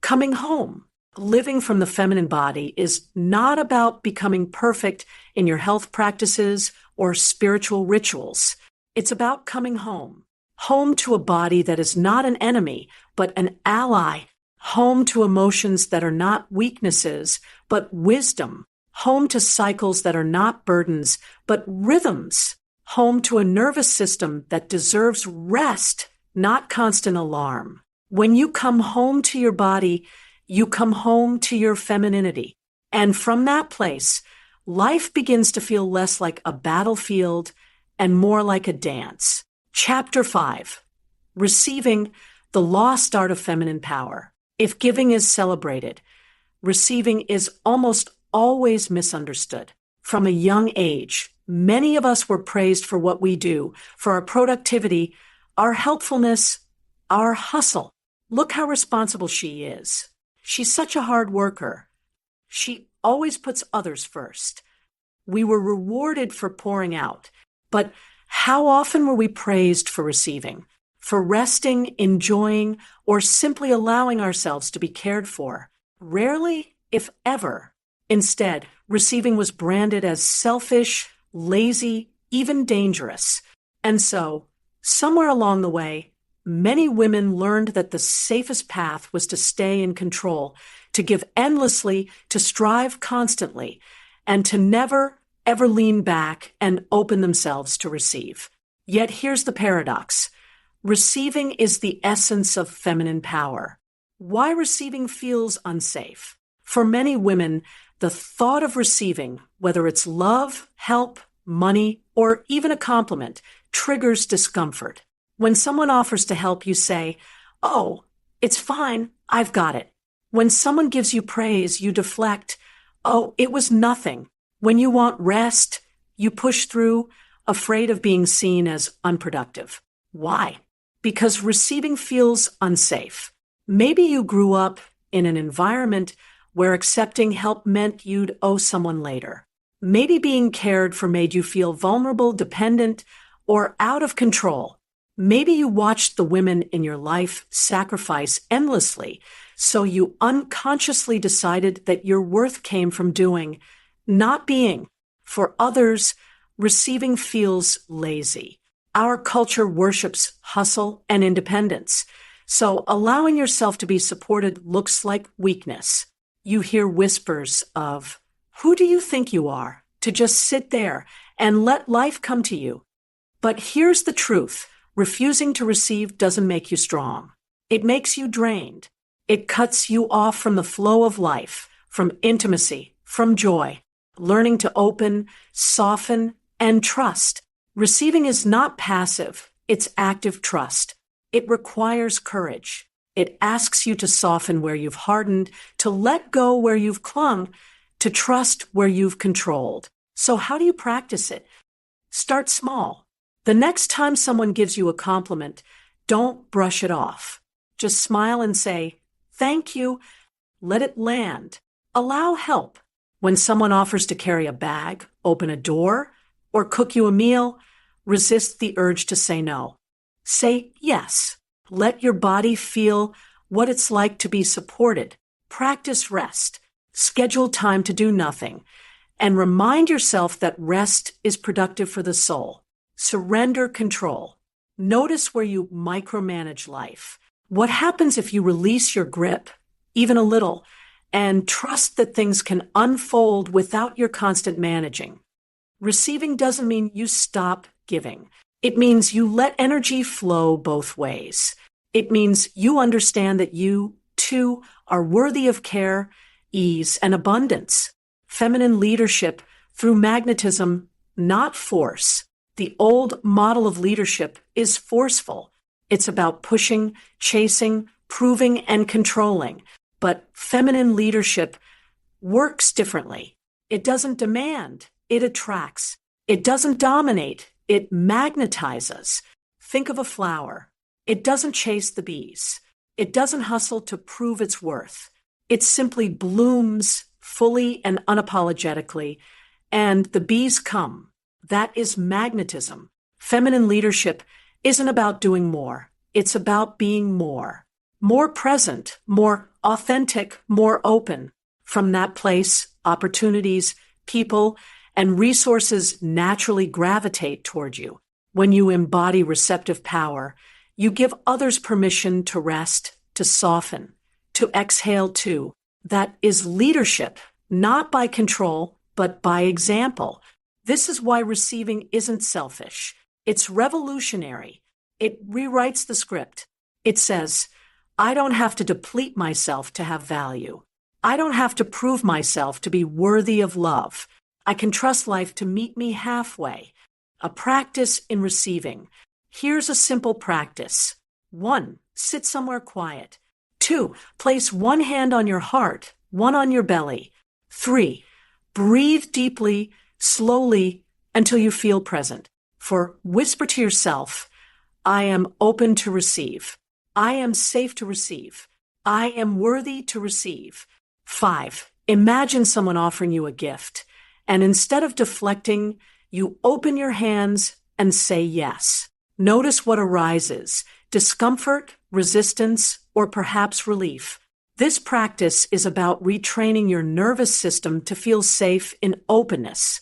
Coming home, living from the feminine body is not about becoming perfect in your health practices or spiritual rituals. It's about coming home. Home to a body that is not an enemy, but an ally. Home to emotions that are not weaknesses, but wisdom. Home to cycles that are not burdens, but rhythms. Home to a nervous system that deserves rest, not constant alarm. When you come home to your body, you come home to your femininity. And from that place, life begins to feel less like a battlefield and more like a dance. Chapter 5. Receiving the lost art of feminine power. If giving is celebrated, receiving is almost always misunderstood. From a young age, many of us were praised for what we do, for our productivity, our helpfulness, our hustle. Look how responsible she is. She's such a hard worker. She always puts others first. We were rewarded for pouring out, but how often were we praised for receiving, for resting, enjoying, or simply allowing ourselves to be cared for? Rarely, if ever. Instead, receiving was branded as selfish, lazy, even dangerous. And so, somewhere along the way, many women learned that the safest path was to stay in control, to give endlessly, to strive constantly, and to never, ever lean back and open themselves to receive. Yet here's the paradox. Receiving is the essence of feminine power. Why receiving feels unsafe? For many women, the thought of receiving, whether it's love, help, money, or even a compliment, triggers discomfort. When someone offers to help, you say, "Oh, it's fine, I've got it." When someone gives you praise, you deflect, "Oh, it was nothing." When you want rest, you push through, afraid of being seen as unproductive. Why? Because receiving feels unsafe. Maybe you grew up in an environment where accepting help meant you'd owe someone later. Maybe being cared for made you feel vulnerable, dependent, or out of control. Maybe you watched the women in your life sacrifice endlessly, so you unconsciously decided that your worth came from doing, not being. For others, receiving feels lazy. Our culture worships hustle and independence, so allowing yourself to be supported looks like weakness. You hear whispers of, "Who do you think you are to just sit there and let life come to you?" But here's the truth. Refusing to receive doesn't make you strong. It makes you drained. It cuts you off from the flow of life, from intimacy, from joy. Learning to open, soften, and trust. Receiving is not passive, it's active trust. It requires courage. It asks you to soften where you've hardened, to let go where you've clung, to trust where you've controlled. So how do you practice it? Start small. The next time someone gives you a compliment, don't brush it off. Just smile and say, "Thank you." Let it land. Allow help. When someone offers to carry a bag, open a door, or cook you a meal, resist the urge to say no. Say yes. Let your body feel what it's like to be supported. Practice rest. Schedule time to do nothing. And remind yourself that rest is productive for the soul. Surrender control. Notice where you micromanage life. What happens if you release your grip, even a little, and trust that things can unfold without your constant managing? Receiving doesn't mean you stop giving. It means you let energy flow both ways. It means you understand that you, too, are worthy of care, ease, and abundance. Feminine leadership through magnetism, not force. The old model of leadership is forceful. It's about pushing, chasing, proving, and controlling. But feminine leadership works differently. It doesn't demand, it attracts. It doesn't dominate, it magnetizes. Think of a flower. It doesn't chase the bees. It doesn't hustle to prove its worth. It simply blooms fully and unapologetically, and the bees come. That is magnetism. Feminine leadership isn't about doing more. It's about being more. More present, more authentic, more open. From that place, opportunities, people, and resources naturally gravitate toward you. When you embody receptive power, you give others permission to rest, to soften, to exhale too. That is leadership, not by control, but by example. This is why receiving isn't selfish. It's revolutionary. It rewrites the script. It says, I don't have to deplete myself to have value. I don't have to prove myself to be worthy of love. I can trust life to meet me halfway. A practice in receiving. Here's a simple practice. 1, sit somewhere quiet. 2, place one hand on your heart, one on your belly. 3, breathe deeply, slowly, until you feel present. 4, whisper to yourself, I am open to receive. I am safe to receive. I am worthy to receive. 5, imagine someone offering you a gift, and instead of deflecting, you open your hands and say yes. Notice what arises, discomfort, resistance, or perhaps relief. This practice is about retraining your nervous system to feel safe in openness.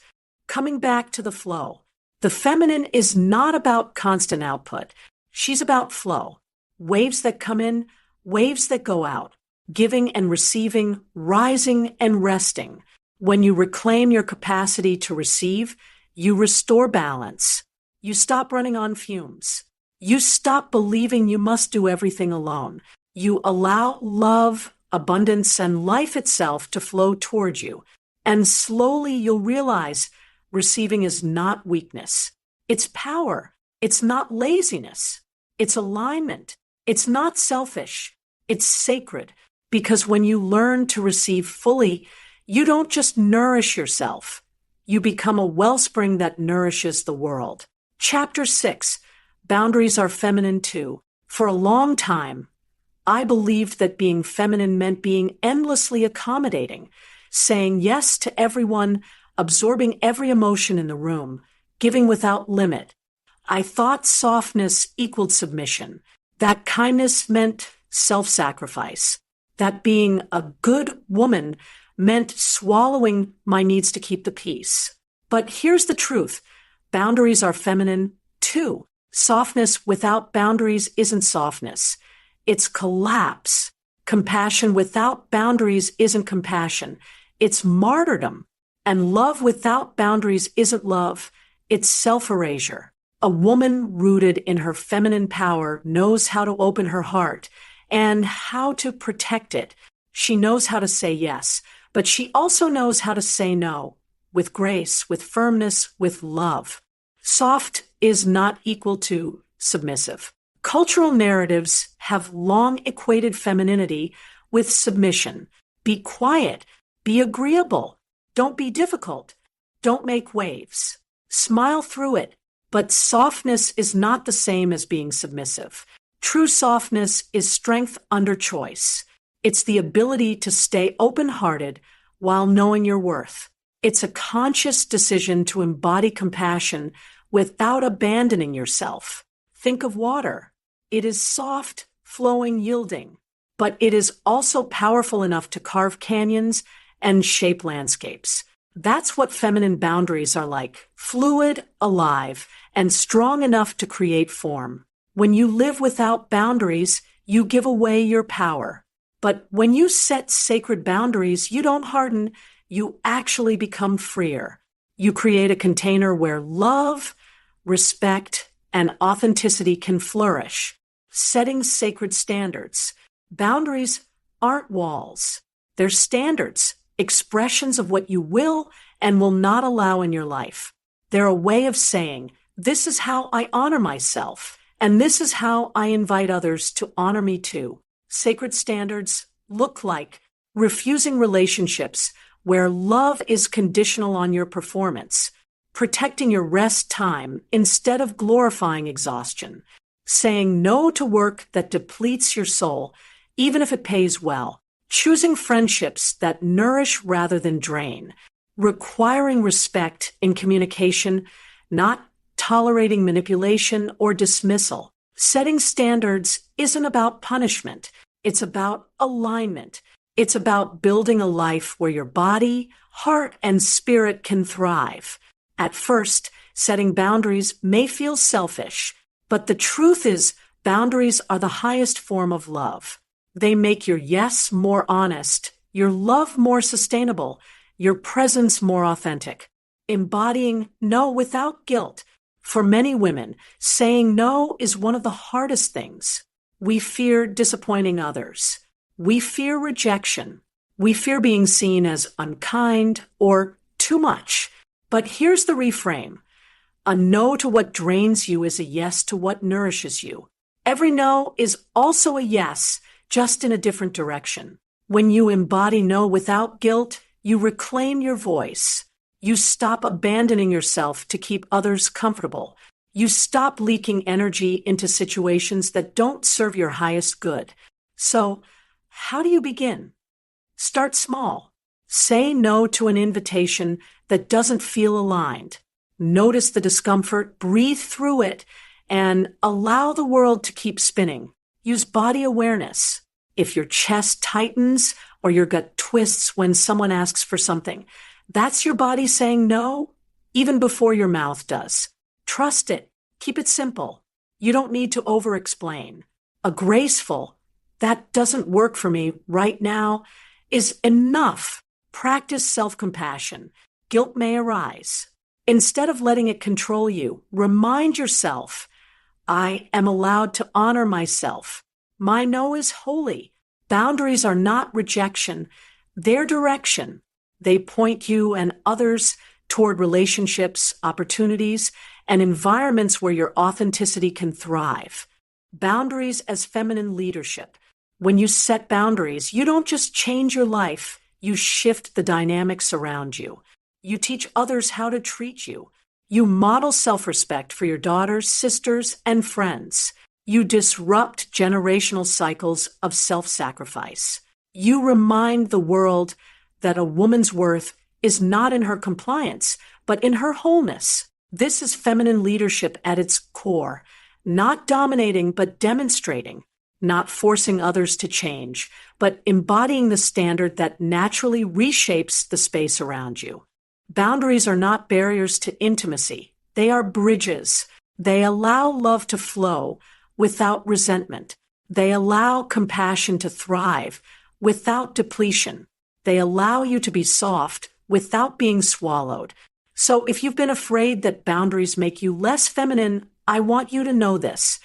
Coming back to the flow. The feminine is not about constant output. She's about flow. Waves that come in, waves that go out. Giving and receiving, rising and resting. When you reclaim your capacity to receive, you restore balance. You stop running on fumes. You stop believing you must do everything alone. You allow love, abundance, and life itself to flow towards you. And slowly you'll realize receiving is not weakness. It's power. It's not laziness. It's alignment. It's not selfish. It's sacred. Because when you learn to receive fully, you don't just nourish yourself. You become a wellspring that nourishes the world. Chapter 6, Boundaries are feminine too. For a long time, I believed that being feminine meant being endlessly accommodating, saying yes to everyone, absorbing every emotion in the room, giving without limit. I thought softness equaled submission, that kindness meant self-sacrifice, that being a good woman meant swallowing my needs to keep the peace. But here's the truth. Boundaries are feminine too. Softness without boundaries isn't softness. It's collapse. Compassion without boundaries isn't compassion. It's martyrdom. And love without boundaries isn't love. It's self-erasure. A woman rooted in her feminine power knows how to open her heart and how to protect it. She knows how to say yes, but she also knows how to say no, with grace, with firmness, with love. Soft is not equal to submissive. Cultural narratives have long equated femininity with submission. Be quiet. Be agreeable. Don't be difficult. Don't make waves. Smile through it. But softness is not the same as being submissive. True softness is strength under choice. It's the ability to stay open-hearted while knowing your worth. It's a conscious decision to embody compassion without abandoning yourself. Think of water. It is soft, flowing, yielding, but it is also powerful enough to carve canyons and shape landscapes. That's what feminine boundaries are like, fluid, alive, and strong enough to create form. When you live without boundaries, you give away your power. But when you set sacred boundaries, you don't harden, you actually become freer. You create a container where love, respect, and authenticity can flourish, setting sacred standards. Boundaries aren't walls. They're standards, expressions of what you will and will not allow in your life. They're a way of saying, this is how I honor myself, and this is how I invite others to honor me too. Sacred standards look like refusing relationships where love is conditional on your performance, protecting your rest time instead of glorifying exhaustion, saying no to work that depletes your soul, even if it pays well, choosing friendships that nourish rather than drain, requiring respect in communication, not tolerating manipulation or dismissal. Setting standards isn't about punishment. It's about alignment. It's about building a life where your body, heart, and spirit can thrive. At first, setting boundaries may feel selfish, but the truth is boundaries are the highest form of love. They make your yes more honest, your love more sustainable, your presence more authentic. Embodying no without guilt. For many women, saying no is one of the hardest things. We fear disappointing others. We fear rejection. We fear being seen as unkind or too much. But here's the reframe. A no to what drains you is a yes to what nourishes you. Every no is also a yes, just in a different direction. When you embody no without guilt, you reclaim your voice. You stop abandoning yourself to keep others comfortable. You stop leaking energy into situations that don't serve your highest good. So, how do you begin? Start small. Say no to an invitation that doesn't feel aligned. Notice the discomfort, breathe through it, and allow the world to keep spinning. Use body awareness. If your chest tightens or your gut twists when someone asks for something, that's your body saying no, even before your mouth does. Trust it. Keep it simple. You don't need to over-explain. A graceful, that doesn't work for me right now, is enough. Practice self-compassion. Guilt may arise. Instead of letting it control you, remind yourself, I am allowed to honor myself. My no is holy. Boundaries are not rejection. They're direction. They point you and others toward relationships, opportunities, and environments where your authenticity can thrive. Boundaries as feminine leadership. When you set boundaries, you don't just change your life, you shift the dynamics around you. You teach others how to treat you. You model self-respect for your daughters, sisters, and friends. You disrupt generational cycles of self-sacrifice. You remind the world that a woman's worth is not in her compliance, but in her wholeness. This is feminine leadership at its core, not dominating, but demonstrating, not forcing others to change, but embodying the standard that naturally reshapes the space around you. Boundaries are not barriers to intimacy. They are bridges. They allow love to flow without resentment. They allow compassion to thrive without depletion. They allow you to be soft without being swallowed. So if you've been afraid that boundaries make you less feminine, I want you to know this.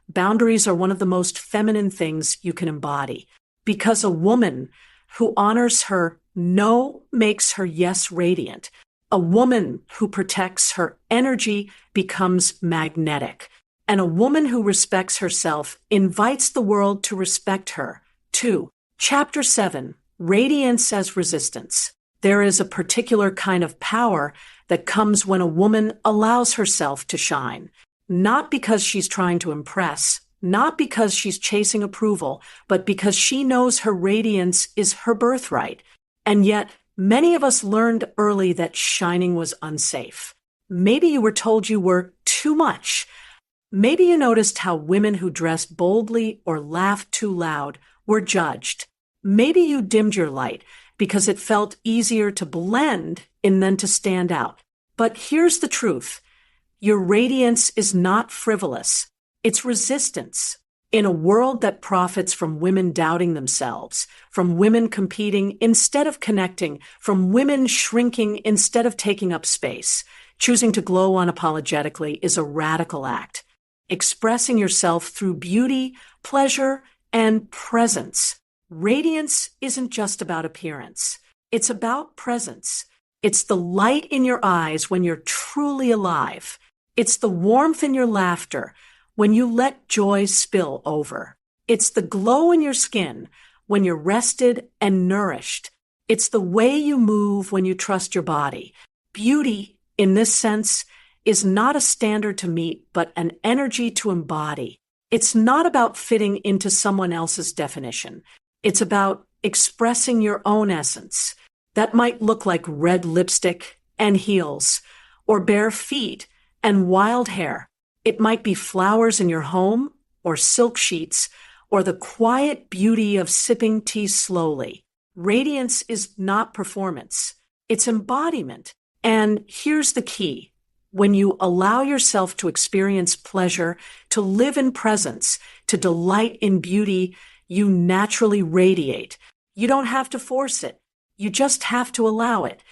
Boundaries are one of the most feminine things you can embody, because a woman who honors her no makes her yes radiant. A woman who protects her energy becomes magnetic. And a woman who respects herself invites the world to respect her. 2. Chapter 7. Radiance as Resistance. There is a particular kind of power that comes when a woman allows herself to shine, not because she's trying to impress, not because she's chasing approval, but because she knows her radiance is her birthright. And yet, many of us learned early that shining was unsafe. Maybe you were told you were too much. Maybe you noticed how women who dressed boldly or laughed too loud were judged. Maybe you dimmed your light because it felt easier to blend than to stand out. But here's the truth. Your radiance is not frivolous. It's resistance. In a world that profits from women doubting themselves, from women competing instead of connecting, from women shrinking instead of taking up space, choosing to glow unapologetically is a radical act. Expressing yourself through beauty, pleasure, and presence. Radiance isn't just about appearance. It's about presence. It's the light in your eyes when you're truly alive. It's the warmth in your laughter when you let joy spill over. It's the glow in your skin when you're rested and nourished. It's the way you move when you trust your body. Beauty, in this sense, is not a standard to meet, but an energy to embody. It's not about fitting into someone else's definition. It's about expressing your own essence. That might look like red lipstick and heels, or bare feet and wild hair. It might be flowers in your home, or silk sheets, or the quiet beauty of sipping tea slowly. Radiance is not performance. It's embodiment. And here's the key. When you allow yourself to experience pleasure, to live in presence, to delight in beauty, you naturally radiate. You don't have to force it. You just have to allow it.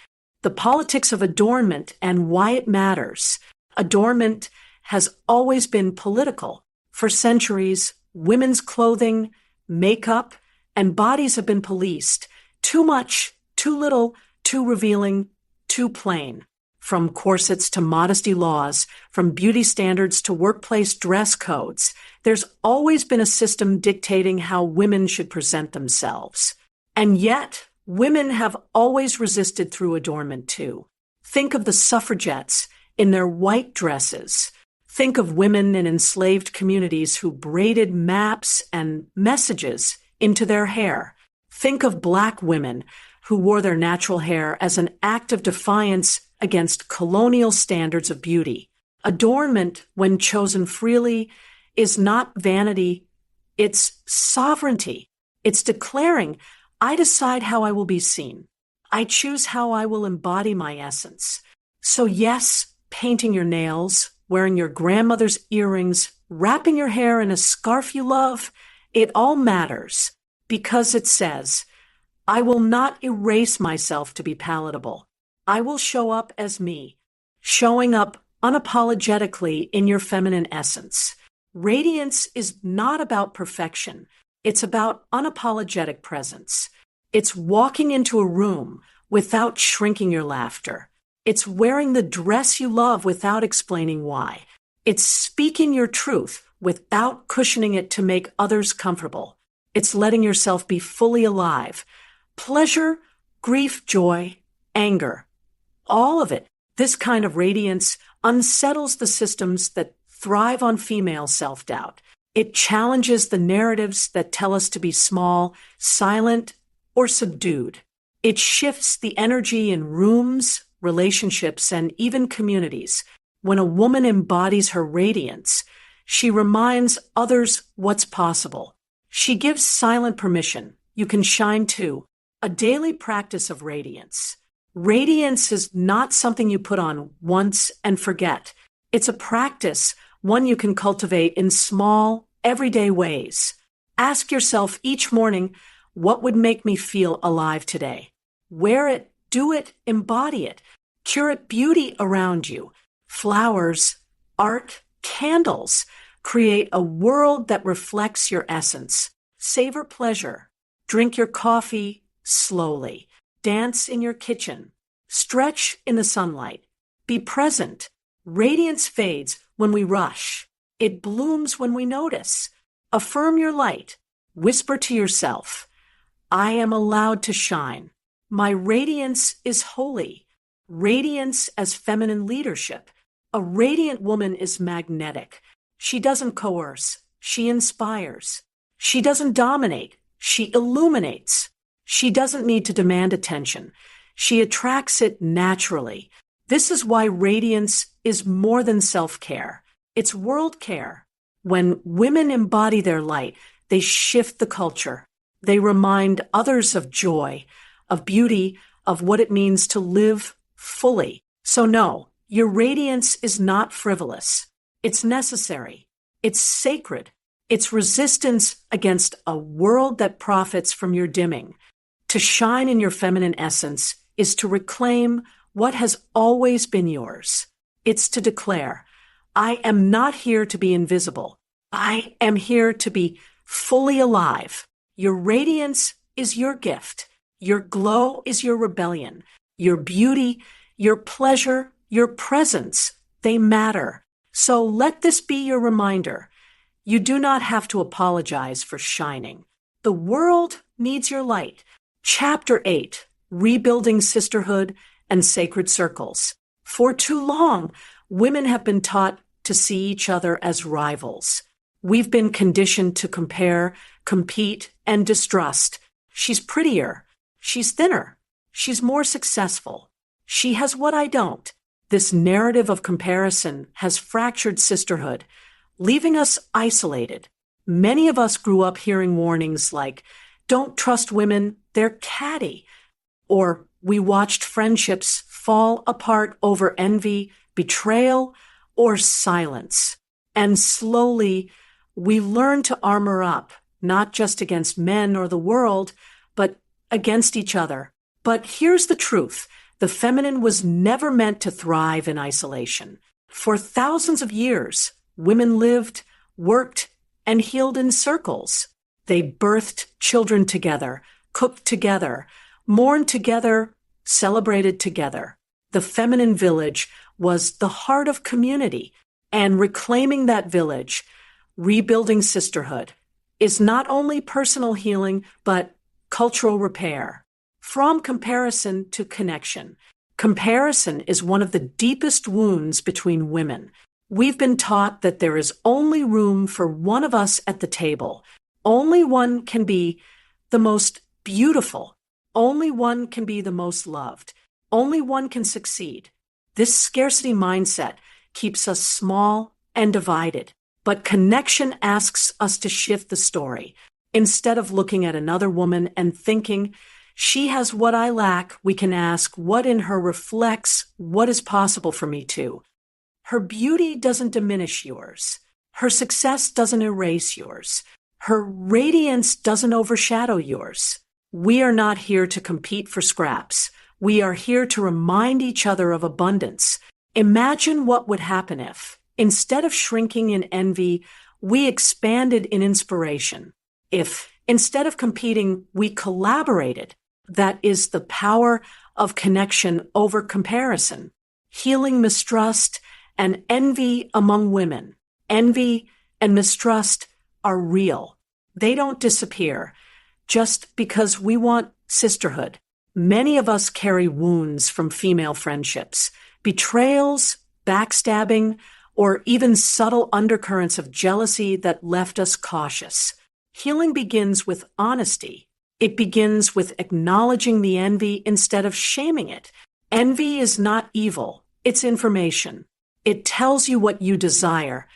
The politics of adornment and why it matters. Adornment has always been political. For centuries, women's clothing, makeup, and bodies have been policed. Too much, too little, too revealing, too plain. From corsets to modesty laws, from beauty standards to workplace dress codes, there's always been a system dictating how women should present themselves. And yet, women have always resisted through adornment too. Think of the suffragettes in their white dresses. Think of women in enslaved communities who braided maps and messages into their hair. Think of Black women who wore their natural hair as an act of defiance against colonial standards of beauty. Adornment, when chosen freely, is not vanity, it's sovereignty. It's declaring, I decide how I will be seen. I choose how I will embody my essence. So yes, painting your nails, wearing your grandmother's earrings, wrapping your hair in a scarf you love, it all matters because it says, I will not erase myself to be palatable. I will show up as me, showing up unapologetically in your feminine essence. Radiance is not about perfection. It's about unapologetic presence. It's walking into a room without shrinking your laughter. It's wearing the dress you love without explaining why. It's speaking your truth without cushioning it to make others comfortable. It's letting yourself be fully alive. Pleasure, grief, joy, anger. All of it. This kind of radiance unsettles the systems that thrive on female self-doubt. It challenges the narratives that tell us to be small, silent, or subdued. It shifts the energy in rooms, relationships, and even communities. When a woman embodies her radiance, she reminds others what's possible. She gives silent permission. You can shine too. A daily practice of radiance. Radiance is not something you put on once and forget. It's a practice, one you can cultivate in small, everyday ways. Ask yourself each morning, what would make me feel alive today? Wear it, do it, embody it. Curate beauty around you. Flowers, art, candles. Create a world that reflects your essence. Savor pleasure. Drink your coffee slowly. Dance in your kitchen. Stretch in the sunlight. Be present. Radiance fades when we rush. It blooms when we notice. Affirm your light. Whisper to yourself, I am allowed to shine. My radiance is holy. Radiance as feminine leadership. A radiant woman is magnetic. She doesn't coerce. She inspires. She doesn't dominate. She illuminates. She doesn't need to demand attention. She attracts it naturally. This is why radiance is more than self-care. It's world care. When women embody their light, they shift the culture. They remind others of joy, of beauty, of what it means to live fully. So no, your radiance is not frivolous. It's necessary. It's sacred. It's resistance against a world that profits from your dimming. To shine in your feminine essence is to reclaim what has always been yours. It's to declare, I am not here to be invisible. I am here to be fully alive. Your radiance is your gift. Your glow is your rebellion. Your beauty, your pleasure, your presence, they matter. So let this be your reminder. You do not have to apologize for shining. The world needs your light. Chapter 8, Rebuilding Sisterhood and Sacred Circles. For too long, women have been taught to see each other as rivals. We've been conditioned to compare, compete, and distrust. She's prettier. She's thinner. She's more successful. She has what I don't. This narrative of comparison has fractured sisterhood, leaving us isolated. Many of us grew up hearing warnings like, don't trust women, they're catty. Or we watched friendships fall apart over envy, betrayal, or silence. And slowly, we learned to armor up, not just against men or the world, but against each other. But here's the truth. The feminine was never meant to thrive in isolation. For thousands of years, women lived, worked, and healed in circles. They birthed children together, cooked together, mourned together, celebrated together. The feminine village was the heart of community, and reclaiming that village, rebuilding sisterhood, is not only personal healing, but cultural repair. From comparison to connection. Comparison is one of the deepest wounds between women. We've been taught that there is only room for one of us at the table. Only one can be the most beautiful. Only one can be the most loved. Only one can succeed. This scarcity mindset keeps us small and divided. But connection asks us to shift the story. Instead of looking at another woman and thinking, she has what I lack, we can ask what in her reflects what is possible for me too. Her beauty doesn't diminish yours. Her success doesn't erase yours. Her radiance doesn't overshadow yours. We are not here to compete for scraps. We are here to remind each other of abundance. Imagine what would happen if, instead of shrinking in envy, we expanded in inspiration. If, instead of competing, we collaborated. That is the power of connection over comparison. Healing mistrust and envy among women. Envy and mistrust are real. They don't disappear just because we want sisterhood. Many of us carry wounds from female friendships, betrayals, backstabbing, or even subtle undercurrents of jealousy that left us cautious. Healing begins with honesty. It begins with acknowledging the envy instead of shaming it. Envy is not evil. It's information. It tells you what you desire,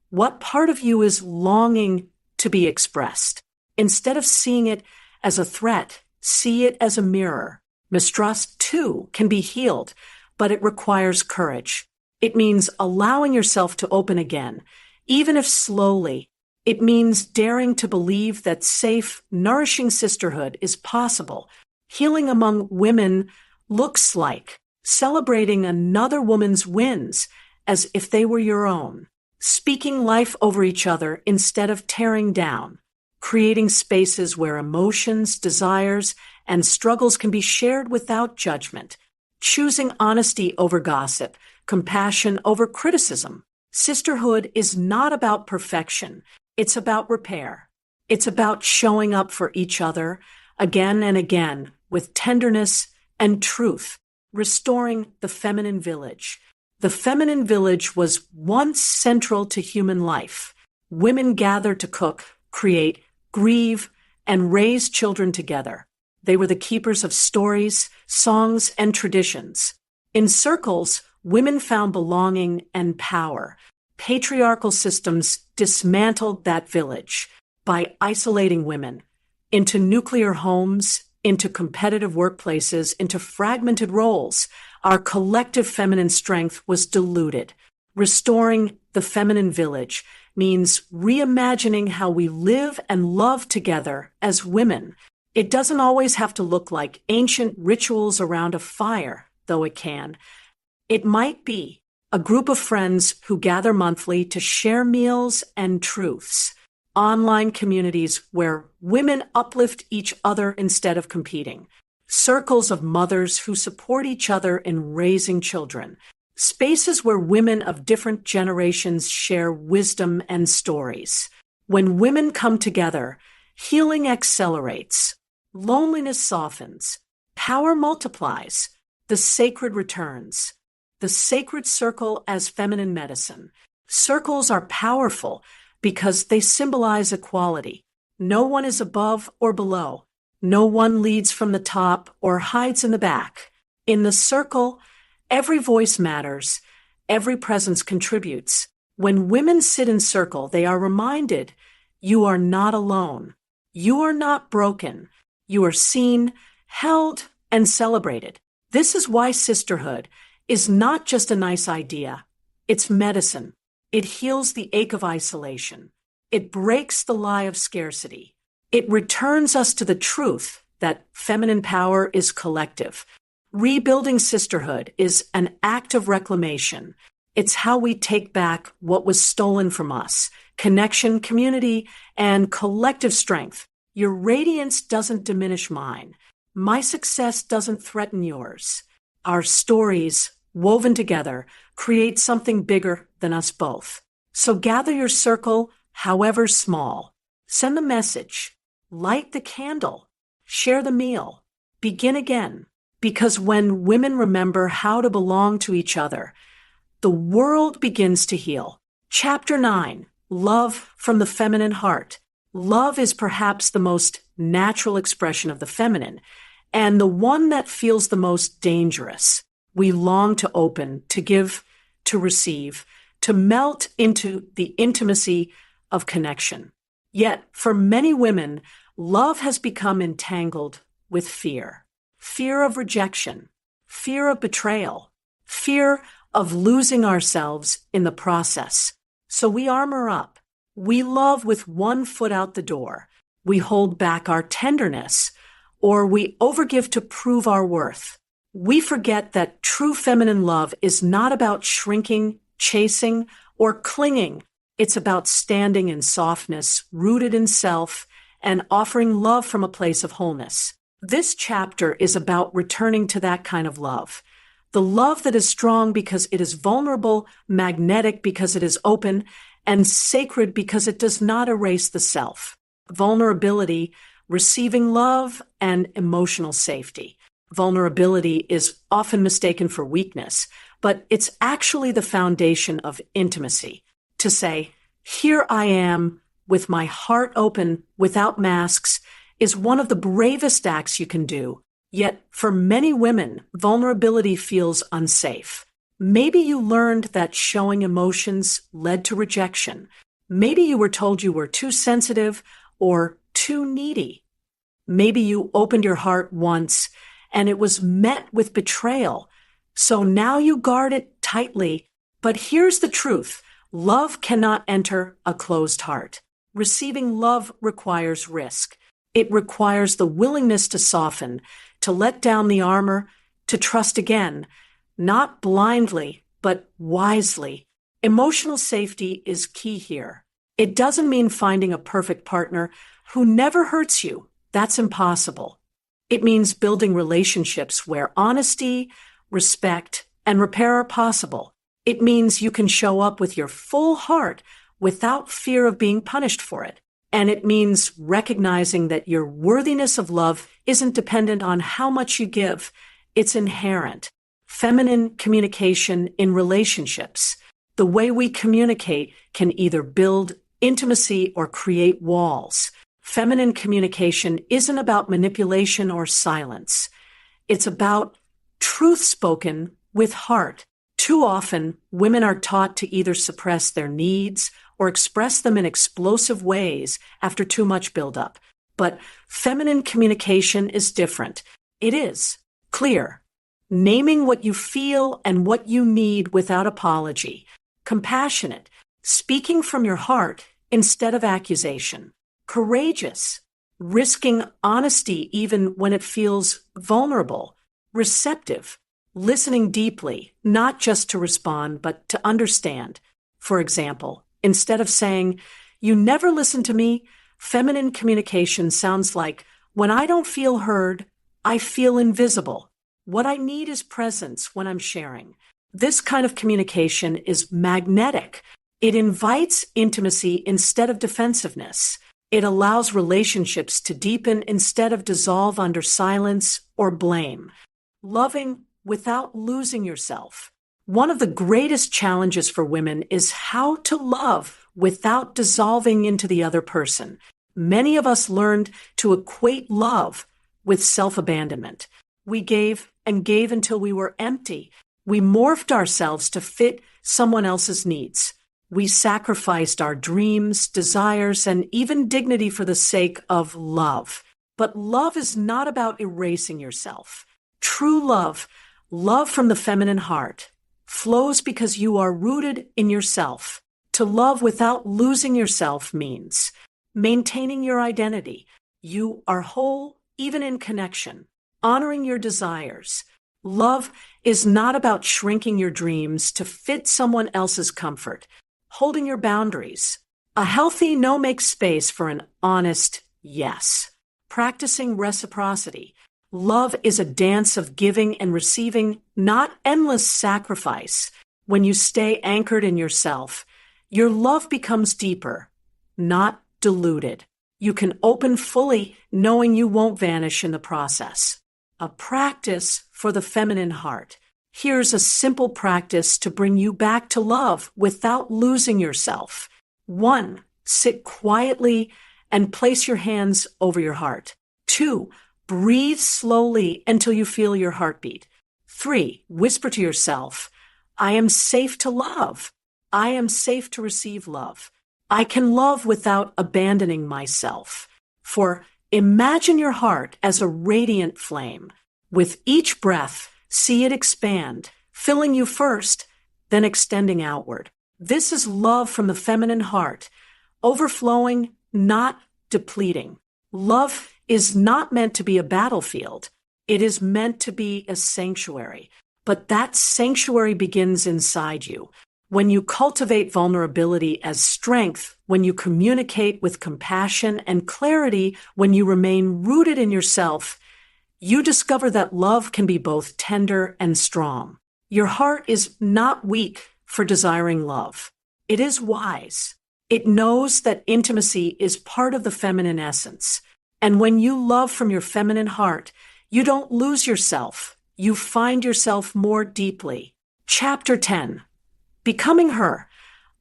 what part of you is longing to be expressed. Instead of seeing it as a threat, see it as a mirror. Mistrust, too, can be healed, but it requires courage. It means allowing yourself to open again, even if slowly. It means daring to believe that safe, nourishing sisterhood is possible. Healing among women looks like celebrating another woman's wins as if they were your own, speaking life over each other instead of tearing down, creating spaces where emotions, desires, and struggles can be shared without judgment, choosing honesty over gossip, compassion over criticism. Sisterhood is not about perfection. It's about repair. It's about showing up for each other again and again, with tenderness and truth, restoring the feminine village. The feminine village was once central to human life. Women gathered to cook, create, grieve, and raise children together. They were the keepers of stories, songs, and traditions. In circles, women found belonging and power. Patriarchal systems dismantled that village by isolating women into nuclear homes, into competitive workplaces, into fragmented roles. Our collective feminine strength was diluted. Restoring the feminine village means reimagining how we live and love together as women. It doesn't always have to look like ancient rituals around a fire, though it can. It might be a group of friends who gather monthly to share meals and truths. Online communities where women uplift each other instead of competing. Circles of mothers who support each other in raising children. Spaces where women of different generations share wisdom and stories. When women come together, healing accelerates, loneliness softens, power multiplies, the sacred returns. The sacred circle as feminine medicine. Circles are powerful because they symbolize equality. No one is above or below. No one leads from the top or hides in the back. In the circle, every voice matters. Every presence contributes. When women sit in circle, they are reminded, you are not alone. You are not broken. You are seen, held, and celebrated. This is why sisterhood is not just a nice idea. It's medicine. It heals the ache of isolation. It breaks the lie of scarcity. It returns us to the truth that feminine power is collective. Rebuilding sisterhood is an act of reclamation. It's how we take back what was stolen from us. Connection, community, and collective strength. Your radiance doesn't diminish mine. My success doesn't threaten yours. Our stories, woven together, create something bigger than us both. So gather your circle, however small. Send the message. Light the candle. Share the meal. Begin again. Because when women remember how to belong to each other, the world begins to heal. Chapter 9, Love from the Feminine Heart. Love is perhaps the most natural expression of the feminine, and the one that feels the most dangerous. We long to open, to give, to receive, to melt into the intimacy of connection. Yet, for many women, love has become entangled with fear. Fear of rejection, fear of betrayal, fear of losing ourselves in the process. So we armor up. We love with one foot out the door. We hold back our tenderness, or we overgive to prove our worth. We forget that true feminine love is not about shrinking, chasing, or clinging. It's about standing in softness, rooted in self, and offering love from a place of wholeness. This chapter is about returning to that kind of love. The love that is strong because it is vulnerable, magnetic because it is open, and sacred because it does not erase the self. Vulnerability, receiving love, and emotional safety. Vulnerability is often mistaken for weakness, but it's actually the foundation of intimacy. To say, here I am, with my heart open, without masks, is one of the bravest acts you can do. Yet, for many women, vulnerability feels unsafe. Maybe you learned that showing emotions led to rejection. Maybe you were told you were too sensitive or too needy. Maybe you opened your heart once and it was met with betrayal. So now you guard it tightly. But here's the truth. Love cannot enter a closed heart. Receiving love requires risk. It requires the willingness to soften, to let down the armor, to trust again, not blindly, but wisely. Emotional safety is key here. It doesn't mean finding a perfect partner who never hurts you. That's impossible. It means building relationships where honesty, respect, and repair are possible. It means you can show up with your full heart without fear of being punished for it. And it means recognizing that your worthiness of love isn't dependent on how much you give. It's inherent. Feminine communication in relationships. The way we communicate can either build intimacy or create walls. Feminine communication isn't about manipulation or silence. It's about truth spoken with heart. Too often, women are taught to either suppress their needs or express them in explosive ways after too much buildup. But feminine communication is different. It is clear, naming what you feel and what you need without apology, compassionate, speaking from your heart instead of accusation, courageous, risking honesty even when it feels vulnerable, receptive, listening deeply, not just to respond, but to understand. For example, instead of saying, "You never listen to me," feminine communication sounds like, "When I don't feel heard, I feel invisible. What I need is presence when I'm sharing." This kind of communication is magnetic. It invites intimacy instead of defensiveness. It allows relationships to deepen instead of dissolve under silence or blame. Loving without losing yourself. One of the greatest challenges for women is how to love without dissolving into the other person. Many of us learned to equate love with self-abandonment. We gave and gave until we were empty. We morphed ourselves to fit someone else's needs. We sacrificed our dreams, desires, and even dignity for the sake of love. But love is not about erasing yourself. True love, love from the feminine heart, flows because you are rooted in yourself. To love without losing yourself means maintaining your identity. You are whole, even in connection, honoring your desires. Love is not about shrinking your dreams to fit someone else's comfort, holding your boundaries. A healthy no makes space for an honest yes. Practicing reciprocity. Love is a dance of giving and receiving, not endless sacrifice. When you stay anchored in yourself, your love becomes deeper, not diluted. You can open fully, knowing you won't vanish in the process. A practice for the feminine heart. Here's a simple practice to bring you back to love without losing yourself. 1. Sit quietly and place your hands over your heart. 2. Breathe slowly until you feel your heartbeat. 3. Whisper to yourself, "I am safe to love. I am safe to receive love. I can love without abandoning myself." 4. Imagine your heart as a radiant flame. With each breath, see it expand, filling you first, then extending outward. This is love from the feminine heart, overflowing, not depleting. Love is not meant to be a battlefield. It is meant to be a sanctuary. But that sanctuary begins inside you. When you cultivate vulnerability as strength, when you communicate with compassion and clarity, when you remain rooted in yourself, you discover that love can be both tender and strong. Your heart is not weak for desiring love. It is wise. It knows that intimacy is part of the feminine essence. And when you love from your feminine heart, you don't lose yourself. You find yourself more deeply. Chapter 10. Becoming Her,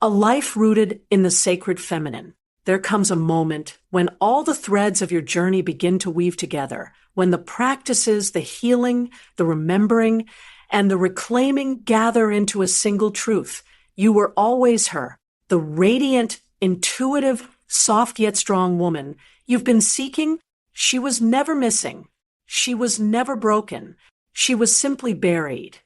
a life rooted in the sacred feminine. There comes a moment when all the threads of your journey begin to weave together, when the practices, the healing, the remembering, and the reclaiming gather into a single truth. You were always her, the radiant, intuitive, soft yet strong woman you've been seeking. She was never missing. She was never broken. She was simply buried,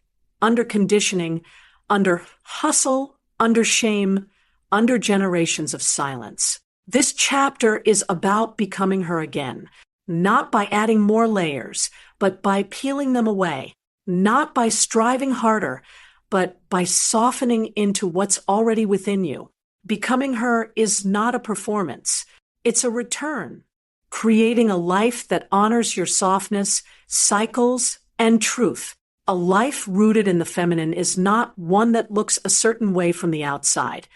under conditioning, under hustle, under shame, under generations of silence. This chapter is about becoming her again, not by adding more layers, but by peeling them away, not by striving harder, but by softening into what's already within you. Becoming her is not a performance. It's a return, creating a life that honors your softness, cycles, and truth. A life rooted in the feminine is not one that looks a certain way from the outside.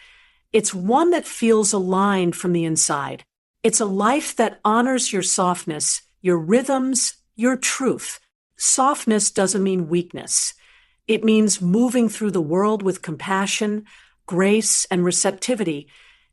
It's one that feels aligned from the inside. It's a life that honors your softness, your rhythms, your truth. Softness doesn't mean weakness. It means moving through the world with compassion, grace, and receptivity,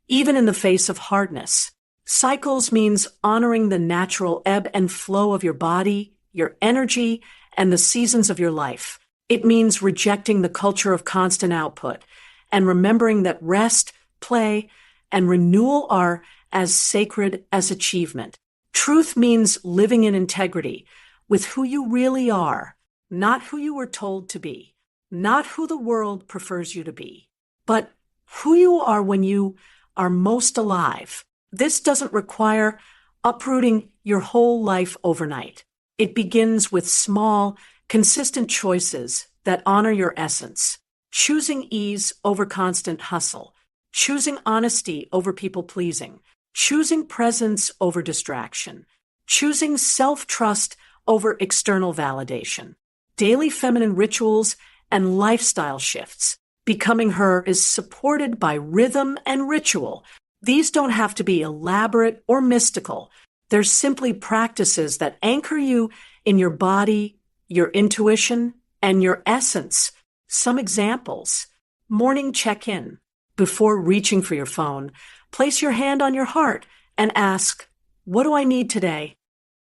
even in the face of hardness. Cycles means honoring the natural ebb and flow of your body, your energy, and the seasons of your life. It means rejecting the culture of constant output and remembering that rest, play, and renewal are as sacred as achievement. Truth means living in integrity with who you really are, not who you were told to be, not who the world prefers you to be, but who you are when you are most alive. This doesn't require uprooting your whole life overnight. It begins with small, consistent choices that honor your essence, choosing ease over constant hustle, choosing honesty over people-pleasing, choosing presence over distraction, choosing self-trust over external validation, daily feminine rituals and lifestyle shifts. Becoming her is supported by rhythm and ritual. These don't have to be elaborate or mystical. They're simply practices that anchor you in your body, your intuition, and your essence. Some examples: morning check-in. Before reaching for your phone, place your hand on your heart and ask, "What do I need today?"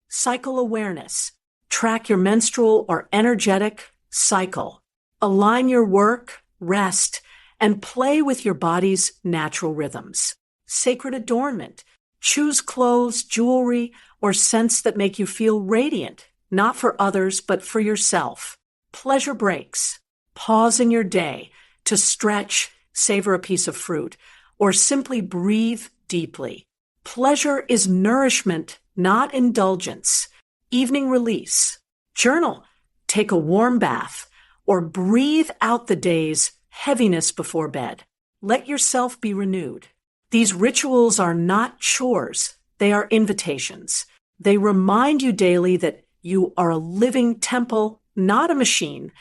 Cycle awareness. Track your menstrual or energetic cycle. Align your work, rest, and play with your body's natural rhythms. Sacred adornment. Choose clothes, jewelry, or scents that make you feel radiant, not for others, but for yourself. Pleasure breaks. Pause in your day to stretch, savor a piece of fruit, or simply breathe deeply. Pleasure is nourishment, not indulgence. Evening release. Journal. Take a warm bath, or breathe out the day's heaviness before bed. Let yourself be renewed. These rituals are not chores. They are invitations. They remind you daily that you are a living temple, not a machine,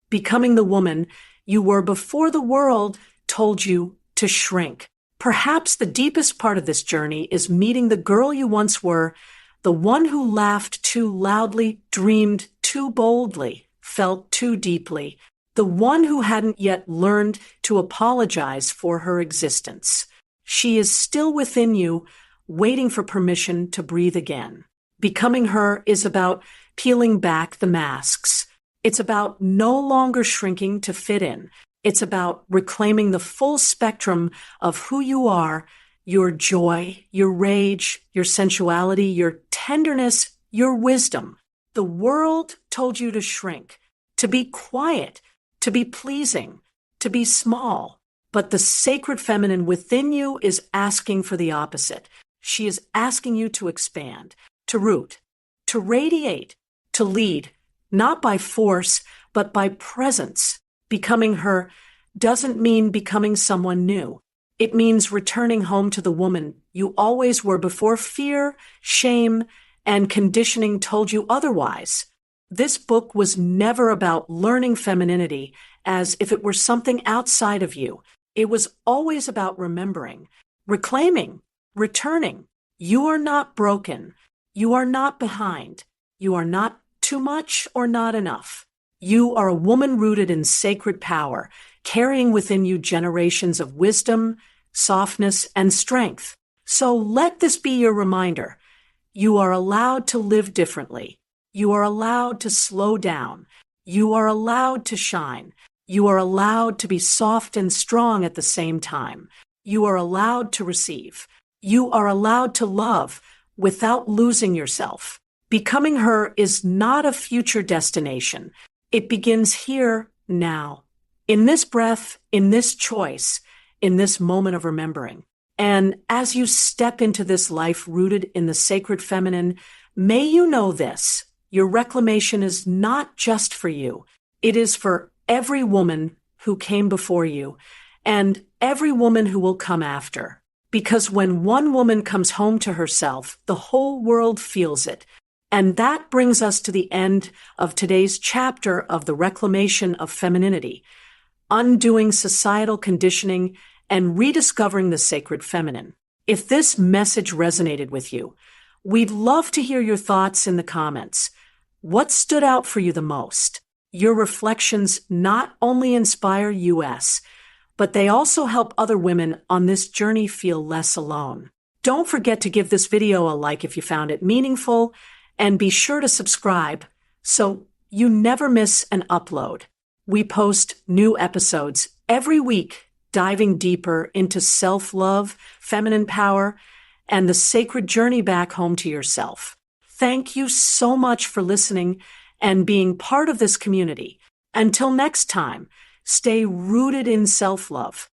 becoming the woman you were before the world told you to shrink. Perhaps the deepest part of this journey is meeting the girl you once were, the one who laughed too loudly, dreamed too boldly, felt too deeply, the one who hadn't yet learned to apologize for her existence. She is still within you, waiting for permission to breathe again. Becoming her is about peeling back the masks. It's about no longer shrinking to fit in. It's about reclaiming the full spectrum of who you are, your joy, your rage, your sensuality, your tenderness, your wisdom. The world told you to shrink, to be quiet, to be pleasing, to be small. But the sacred feminine within you is asking for the opposite. She is asking you to expand, to root, to radiate, to lead, not by force, but by presence. Becoming her doesn't mean becoming someone new. It means returning home to the woman you always were before fear, shame, and conditioning told you otherwise. This book was never about learning femininity as if it were something outside of you. It was always about remembering, reclaiming, returning. You are not broken. You are not behind. You are not too much or not enough. You are a woman rooted in sacred power, carrying within you generations of wisdom, softness, and strength. So let this be your reminder. You are allowed to live differently. You are allowed to slow down. You are allowed to shine. You are allowed to be soft and strong at the same time. You are allowed to receive. You are allowed to love without losing yourself. Becoming her is not a future destination. It begins here, now, in this breath, in this choice, in this moment of remembering. And as you step into this life rooted in the sacred feminine, may you know this: your reclamation is not just for you. It is for every woman who came before you and every woman who will come after. Because when one woman comes home to herself, the whole world feels it. And that brings us to the end of today's chapter of the Reclamation of Femininity, undoing societal conditioning and rediscovering the sacred feminine. If this message resonated with you, we'd love to hear your thoughts in the comments. What stood out for you the most? Your reflections not only inspire us, but they also help other women on this journey feel less alone. Don't forget to give this video a like if you found it meaningful, and be sure to subscribe so you never miss an upload. We post new episodes every week, diving deeper into self-love, feminine power, and the sacred journey back home to yourself. Thank you so much for listening and being part of this community. Until next time, stay rooted in self-love.